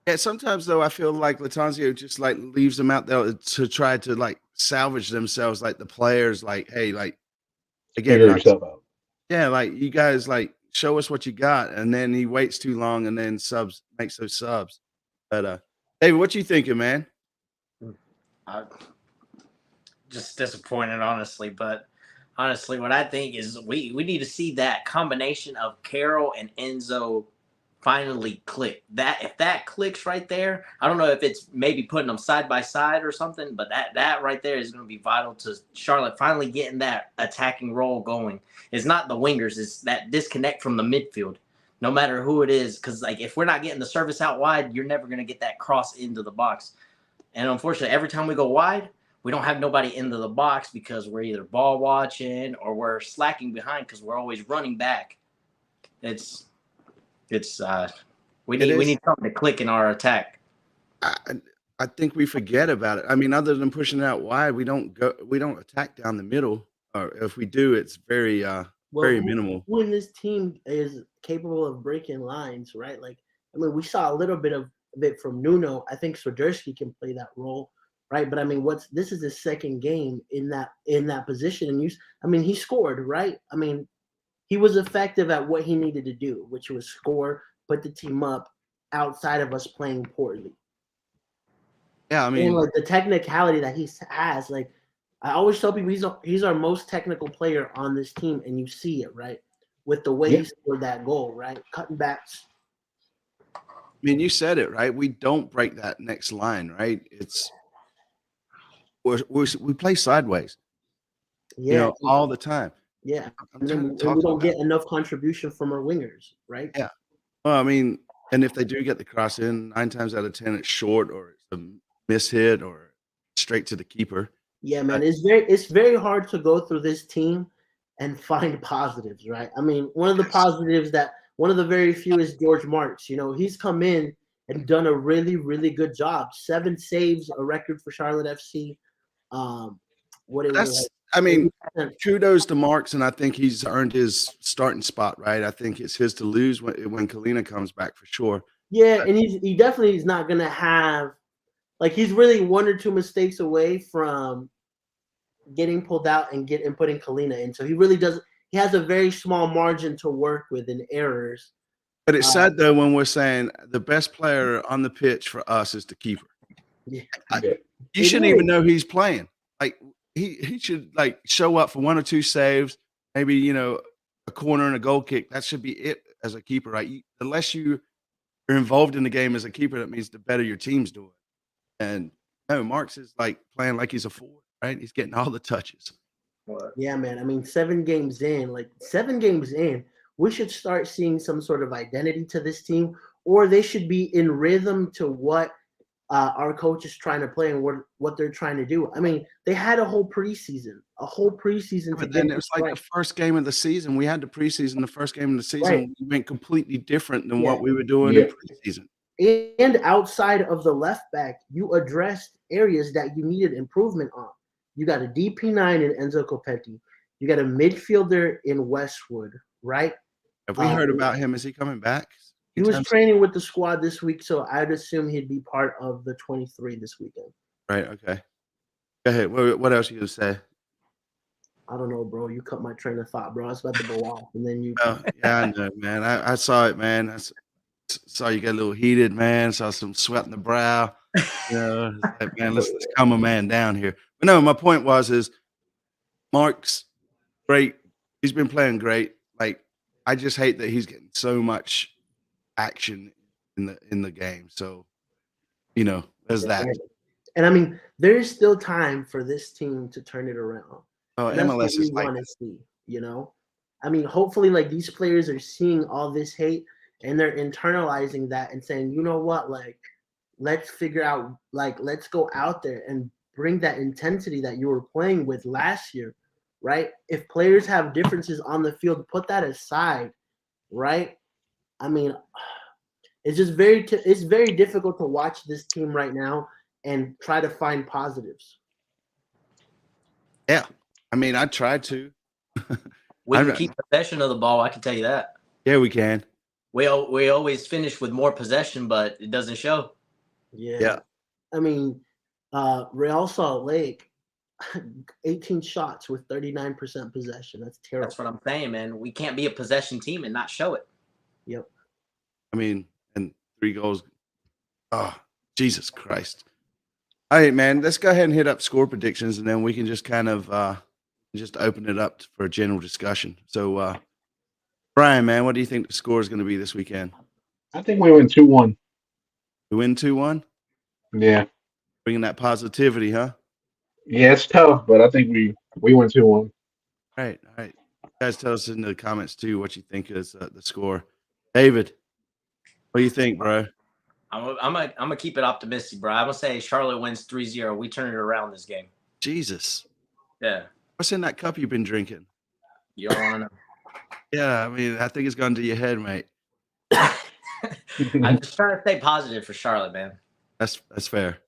Yeah, sometimes though I feel like Latanzio just like leaves them out there to try to like salvage themselves, like the players, like, hey, like again, Figure yourself out. yeah, like you guys like show us what you got, and then he waits too long and then makes those subs. But David, what you thinking, man? Just disappointed, honestly. But honestly, what I think is we need to see that combination of Carroll and Enzo finally click. That if that clicks right there, I don't know if it's maybe putting them side by side or something, but that right there is going to be vital to Charlotte finally getting that attacking role going. It's not the wingers, it's that disconnect from the midfield. No matter who it is, because like if we're not getting the service out wide, you're never going to get that cross into the box. And unfortunately, every time we go wide, we don't have nobody into the box because we're either ball watching or we're slacking behind because we're always running back. We need something to click in our attack. I think we forget about it. I mean, other than pushing it out wide, we don't attack down the middle. Or if we do, it's very very minimal. Who in this team is capable of breaking lines, right? Like, I mean, we saw a little bit of it from Nuno. I think Swiderski can play that role, right? But I mean, this is his second game in that position, and he scored, right? I mean, he was effective at what he needed to do, which was score, put the team up outside of us playing poorly. Yeah, I mean, and like the technicality that he has, like I always tell people, he's our most technical player on this team, and you see it, right? With the way he scored that goal, right? Cutting backs. I mean, you said it, right? We don't break that next line, right? We play sideways, all the time. Yeah, and then we don't get enough contribution from our wingers, right? Yeah. Well, I mean, and if they do get the cross in, 9 times out of 10, it's short or it's a miss hit or straight to the keeper. Yeah, man, it's very hard to go through this team and find positives, right? I mean, one of the very few is George Marks. He's come in and done a really, really good job. 7 saves, a record for Charlotte FC. Kudos to Marks, and I think he's earned his starting spot, right? I think it's his to lose when Kalina comes back for sure. Yeah, and he definitely is not gonna have, like, he's really 1 or 2 mistakes away from getting pulled out and putting Kalina in. So he really does. He has a very small margin to work with in errors. But it's sad though when we're saying the best player on the pitch for us is the keeper. Yeah. You shouldn't even know he's playing. Like he should like show up for 1 or 2 saves, maybe a corner and a goal kick. That should be it as a keeper, right? Unless you are involved in the game as a keeper, that means the better your team's doing. And no, Marks is like playing like he's a forward, right? He's getting all the touches. Yeah, man. I mean, 7 games in, we should start seeing some sort of identity to this team, or they should be in rhythm to what our coach is trying to play and what they're trying to do. I mean, they had a whole preseason. But then it was like the first game of the season. We had the preseason, the first game of the season. Right. We went completely different than what we were doing in preseason. And outside of the left back, you addressed areas that you needed improvement on. You got a DP9 in Enzo Copetti. You got a midfielder in Westwood, right? Have we heard about him? Is he coming back? He was training with the squad this week, so I'd assume he'd be part of the 23 this weekend. Right, okay. Go ahead. What else are you going to say? I don't know, bro. You cut my train of thought, bro. I was about to go off, and then you. Oh, yeah, I know, man. I saw it, man. I saw you get a little heated, man. Saw some sweat in the brow. Like, man, let's calm a man down here. But no, my point is Mark's great. He's been playing great. Like, I just hate that he's getting so much action in the game. So, there's that. And I mean, there is still time for this team to turn it around. Oh, MLS is like, I mean, hopefully, like, these players are seeing all this hate and they're internalizing that and saying, you know what, like, let's figure out, like, let's go out there and bring that intensity that you were playing with last year, right? If players have differences on the field, put that aside, right? I mean, it's just it's very difficult to watch this team right now and try to find positives. Yeah. I mean, I tried to. We can keep possession of the ball. I can tell you that. Yeah, we can. We always finish with more possession, but it doesn't show. Yeah. I mean, Real Salt Lake, 18 shots with 39% possession. That's terrible. That's what I'm saying, man. We can't be a possession team and not show it. Yep. I mean, and 3 goals. Oh, Jesus Christ. All right, man. Let's go ahead and hit up score predictions, and then we can just kind of just open it up for a general discussion. So, Brian, man, what do you think the score is going to be this weekend? I think we win 2-1. We win 2-1? Yeah. Bringing that positivity, huh? Yeah, it's tough, but I think we win 2-1. All right. You guys tell us in the comments, too, what you think is the score. David, what do you think, bro? I'm gonna keep it optimistic, bro. I'm gonna say Charlotte wins 3-0. We turn it around this game. Jesus. Yeah. What's in that cup you've been drinking? You don't want to know. Yeah, I mean, I think it's gone to your head, mate. I'm just trying to stay positive for Charlotte, man. That's fair.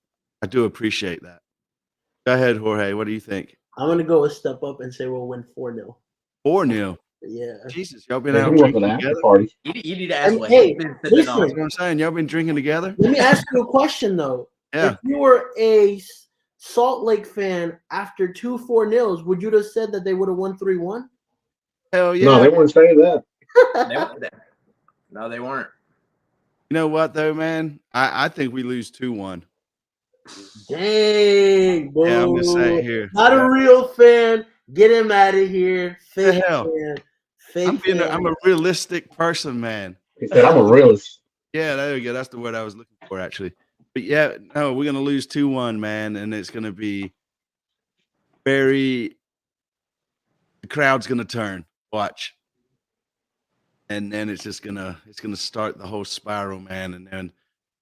I do appreciate that. Go ahead, Jorge. What do you think? I'm going to go a step up and say we'll win 4-0. 4-0. Yeah. Jesus, y'all been Yeah, out we went for drinking the after together? party. You need to ask what Hey, he's been sipping listen. on. That's what I'm saying. Y'all been drinking together? Let me ask you a question, though. Yeah. If you were a Salt Lake fan after 2 4-0s, would you have said that they would have won 3-1? Hell yeah. No, they weren't saying that. No, they weren't. You know what, though, man? I think we lose 2-1. Dang, bro. Yeah, I'm going to say it here. Not a real fan. Get him out of here. The Fake hell? fan. Fake fan. I'm a realistic person, man. He said, I'm a realist. Yeah, there we go. That's the word I was looking for, actually. But yeah, no, we're gonna lose 2-1, man, and it's gonna be the crowd's gonna turn. Watch. And then it's gonna start the whole spiral, man, and then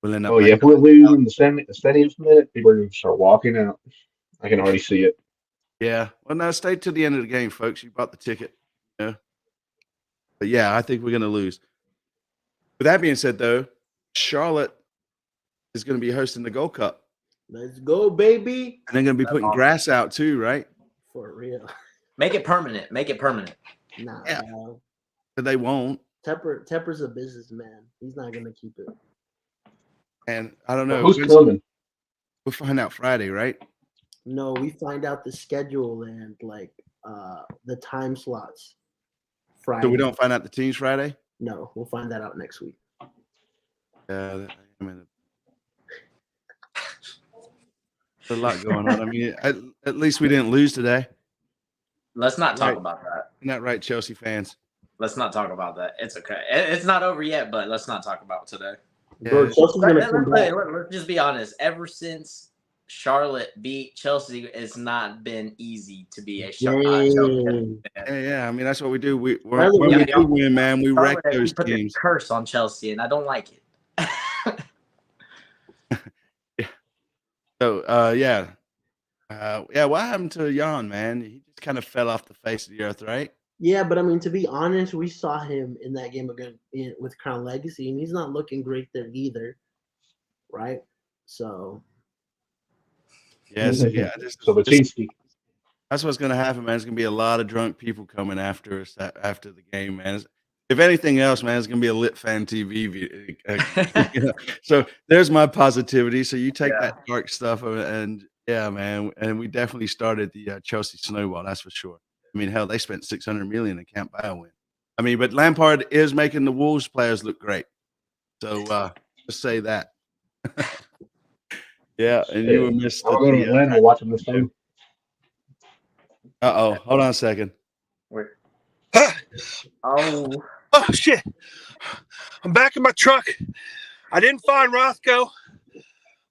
we'll end up. Oh, yeah, if we're losing the 70th minute, people are going to start walking out. I can already see it. Yeah. Well, no, stay to the end of the game, folks. You bought the ticket. Yeah. But yeah, I think we're gonna lose. With that being said, though, Charlotte is going to be hosting the Gold Cup. Let's go, baby. And they're going to be putting grass out too, right? For real. Make it permanent. Make it permanent. Nah, Yeah. no. But they won't. Tepper's a businessman. He's not going to keep it. And I don't know. Who's coming? We'll find out Friday, right? No, we find out the schedule and the time slots Friday. So we don't find out the teams Friday? No, we'll find that out next week. Yeah, I mean, there's a lot going on. I mean, at least we didn't lose today. Let's not talk Right. about that. Isn't that right, Chelsea fans? Let's not talk about that. It's okay. It's not over yet, but let's not talk about it today. Bro, Yeah. Chelsea's going to come back. Let's just be honest. Ever since Charlotte beat Chelsea, it's not been easy to be a Chelsea Dang. fan. Yeah. I mean, that's what we do. When Yeah, we do win, man, we wreck Charlotte, those put this teams. curse on Chelsea, and I don't like it. So, what happened to Jan, man? He just kind of fell off the face of the earth, right? Yeah, but I mean, to be honest, we saw him in that game again with Crown Legacy, and he's not looking great there either, right? So Yes, yeah. Sabatini. That's what's going to happen, man. There's going to be a lot of drunk people coming after us after the game, man. If anything else, man, it's going to be a lit fan TV. So there's my positivity. So you take that dark stuff and yeah, man. And we definitely started the Chelsea snowball. That's for sure. I mean, hell, they spent $600 million and can't buy a win. I mean, but Lampard is making the Wolves players look great. So just say that. Yeah, and you were missed. I'll go to Atlanta watching this game. Hold on a second. Wait. Oh, shit. I'm back in my truck. I didn't find Roscoe,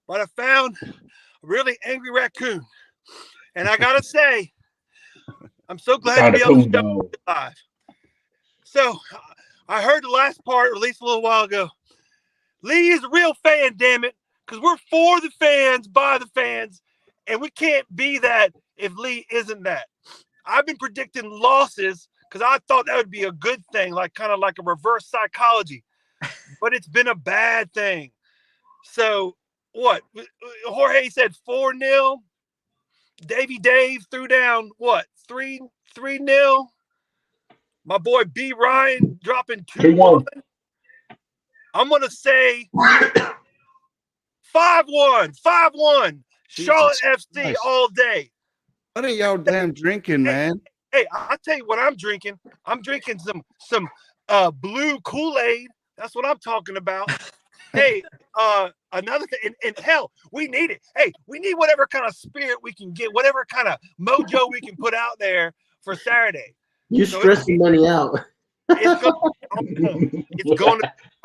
but I found a really angry raccoon. And I got to say, I'm so glad to be able to show live. So I heard the last part released a little while ago. Lee is a real fan, damn it, because we're for the fans, by the fans, and we can't be that if Lee isn't that. I've been predicting losses because I thought that would be a good thing, like kind of like a reverse psychology, but it's been a bad thing. So what? Jorge said 4-0. Davey Dave threw down what? 3-0. My boy B Ryan dropping 2-1. I'm gonna say 5-1. 5-1. Charlotte FC Christ. all day. What are y'all damn drinking, man? Hey, I'll tell you what I'm drinking. I'm drinking some blue Kool-Aid. That's what I'm talking about. Hey, another thing, and hell, we need it. Hey, we need whatever kind of spirit we can get, whatever kind of mojo we can put out there for Saturday. You So stressing money out. It's going to be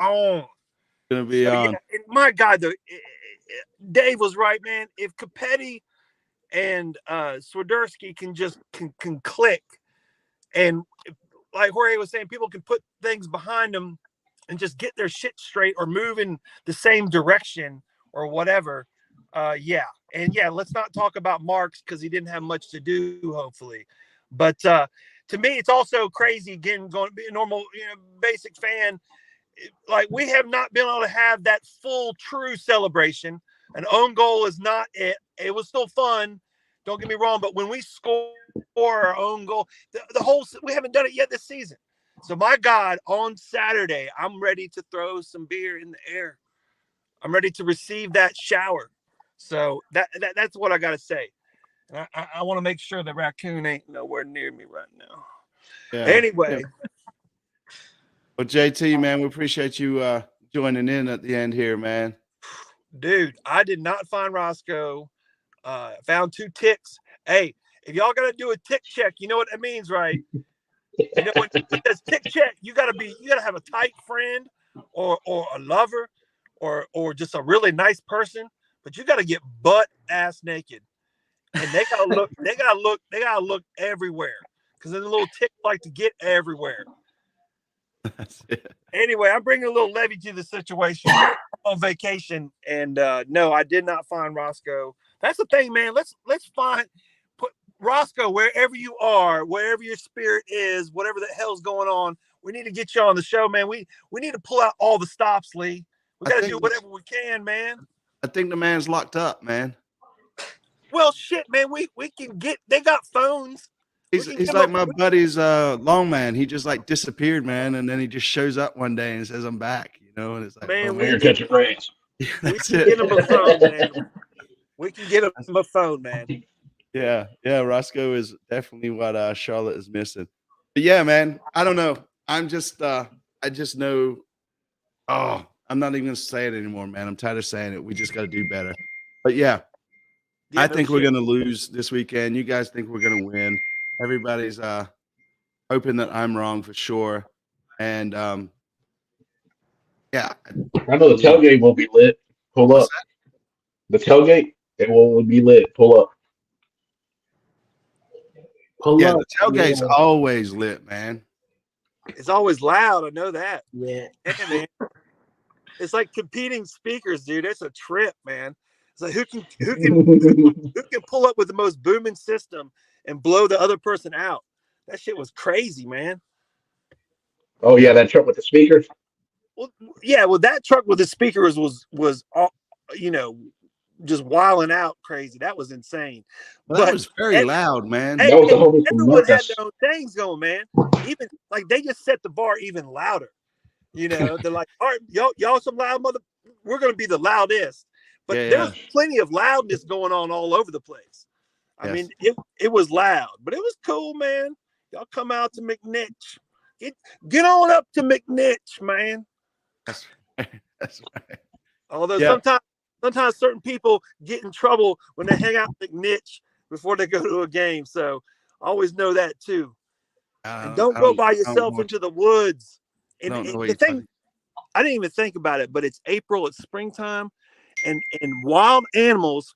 on. Gonna be So, on. yeah, and my God, Dave was right, man. If Capetti and Swiderski can click, and like Jorge was saying, people can put things behind them and just get their shit straight or move in the same direction or whatever. Yeah. And yeah, let's not talk about Marks because he didn't have much to do, hopefully. But to me, it's also crazy again, going to be a normal, basic fan. Like, we have not been able to have that full true celebration. An own goal is not it. It was still fun. Don't get me wrong. But when we score our own goal, the whole, we haven't done it yet this season. So my God, on Saturday, I'm ready to throw some beer in the air. I'm ready to receive that shower. So that's what I got to say. And I want to make sure the raccoon ain't nowhere near me right now. Yeah. Anyway. Yeah. Well, JT, man, we appreciate you joining in at the end here, man. Dude, I did not find Roscoe. Found 2 ticks. Hey, if y'all got to do a tick check, you know what that means, right? You know, when it says tick check, you gotta have a tight friend or a lover or just a really nice person, but you gotta get butt ass naked. And they gotta look everywhere. Because the little ticks like to get everywhere. That's it. Anyway, I'm bringing a little levy to the situation. On vacation, and no, I did not find Roscoe. That's the thing, man. Let's put Roscoe wherever you are, wherever your spirit is, whatever the hell's going on. We need to get you on the show, man. We need to pull out all the stops, Lee. We got to do whatever we can, man. I think the man's locked up, man. Well, shit, man. We can get. They got phones. He's like my buddy's long man. He just like disappeared, man, and then he just shows up one day and says, "I'm back," and it's like, man, we're catching rays. That's we can get him a phone, man. We can get him a phone, man. Yeah, Roscoe is definitely what Charlotte is missing. But yeah, man, I don't know. I just know. Oh, I'm not even gonna say it anymore, man. I'm tired of saying it. We just got to do better. But yeah, I think we're gonna lose this weekend. You guys think we're gonna win? Everybody's hoping that I'm wrong for sure. And yeah, I know the tailgate will be lit. Pull up. The tailgate, it will be lit. Pull up. Yeah, the tailgate's always lit, man. It's always loud. I know that. Yeah. Man. It's like competing speakers, dude. It's a trip, man. It's like who can pull up with the most booming system and blow the other person out. That shit was crazy, man. Oh yeah, that truck with the speakers. Well, yeah, that truck with the speakers was just wilding out crazy. That was insane. Well, that was very loud, man. Hey, everyone had their own things going, man. Even like they just set the bar even louder. They're like, all right, y'all some loud we're gonna be the loudest. But there's plenty of loudness going on all over the place. I mean, it was loud, but it was cool, man. Y'all come out to McNitch. Get on up to McNitch, man. That's right. Although sometimes certain people get in trouble when they hang out at McNitch before they go to a game. So always know that too. And don't go by yourself into the woods. And the thing, I didn't even think about it, but it's April, it's springtime, and wild animals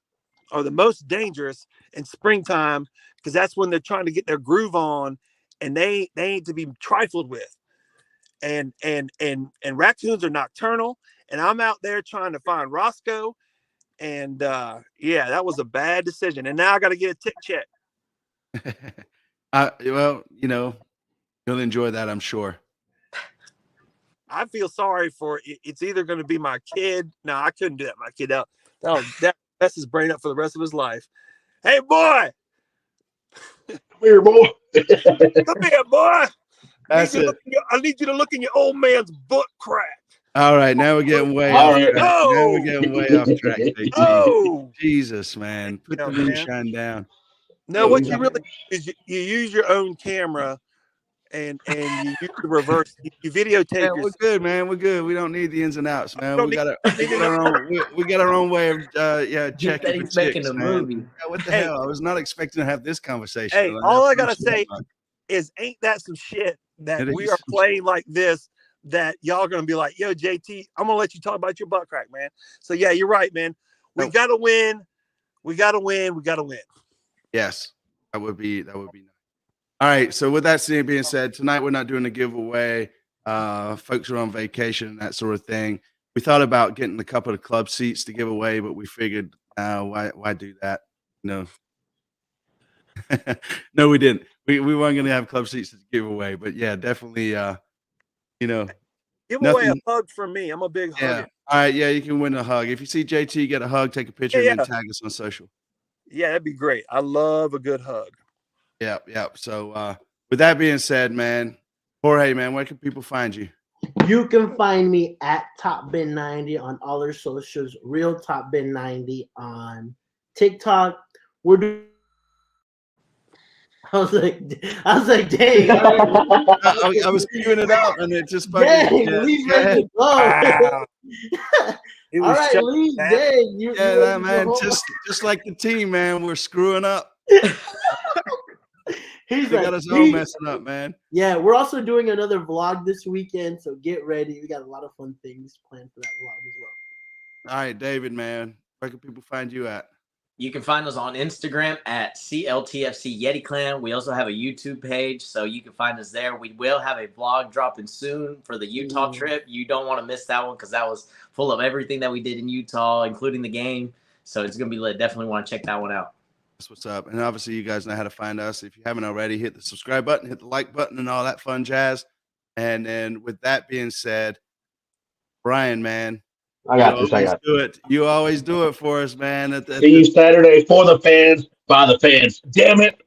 are the most dangerous in springtime because that's when they're trying to get their groove on, and they ain't to be trifled with. And raccoons are nocturnal, and I'm out there trying to find Roscoe, and that was a bad decision. And now I got to get a tick check. Well, you'll enjoy that, I'm sure. I feel sorry for it. It's either going to be my kid. No, I couldn't do that. My kid out. That mess his brain up for the rest of his life. Hey, boy. Come here, boy. Come here, boy. That's it. I need you to look in your old man's butt crack. All right, now we're getting way All off right. track. Now Oh! we're getting way off track. JT. Oh! Jesus, man. Put the Yeah, man. moonshine down. No, what you really do is you use your own camera and you use the reverse. You videotape Yeah, we're yourself. good, man. We're good. We don't need the ins and outs, man. Don't We need- got our own. We got our own way of checking for He's making chicks, a man. movie. Yeah, what the Hey. hell? I was not expecting to have this conversation. Hey, on all our I gotta first say one. is ain't that some shit that It we is are some playing like this that y'all gonna be like, yo, JT, I'm gonna let you talk about your butt crack, man. So yeah, you're right, man. We Oh. gotta win. We gotta win. We gotta win. Yes, that would be nice. All right. So with that being said, tonight we're not doing a giveaway. Folks are on vacation and that sort of thing. We thought about getting a couple of club seats to give away, but we figured, why do that? No. No, we didn't. We weren't going to have club seats to give away, but yeah, definitely. Give Nothing- away a hug from me. I'm a big Yeah. hugger. All right. Yeah, you can win a hug. If you see JT, get a hug, take a picture, and Yeah. then tag us on social. Yeah, that'd be great. I love a good hug. Yeah. So with that being said, man, Jorge, man, where can people find you? You can find me at Top Bin 90 on all our socials. Real Top Bin 90 on TikTok. We're doing. I was like, dang. I was queuing it up, and it just fucking. Dang, Yeah, Lee's go ahead. ready to go. Wow. It All was right, shut Lee, down. dang. You Yeah, ready that to man, go? just like the team, man, we're screwing up. He's They like, got us all "Lee." messing up, man. Yeah, we're also doing another vlog this weekend, so get ready. We got a lot of fun things planned for that vlog as well. All right, David, man, where can people find you at? You can find us on Instagram at CLTFC Yeti Clan. We also have a YouTube page, so you can find us there. We will have a vlog dropping soon for the Utah trip. You don't want to miss that one because that was full of everything that we did in Utah, including the game. So it's going to be lit. Definitely want to check that one out. That's what's up. And obviously, you guys know how to find us. If you haven't already, hit the subscribe button, hit the like button, and all that fun jazz. And then with that being said, Brian, man, I got this. do it. You always do it for us, man. See you Saturday for the fans, by the fans. Damn it.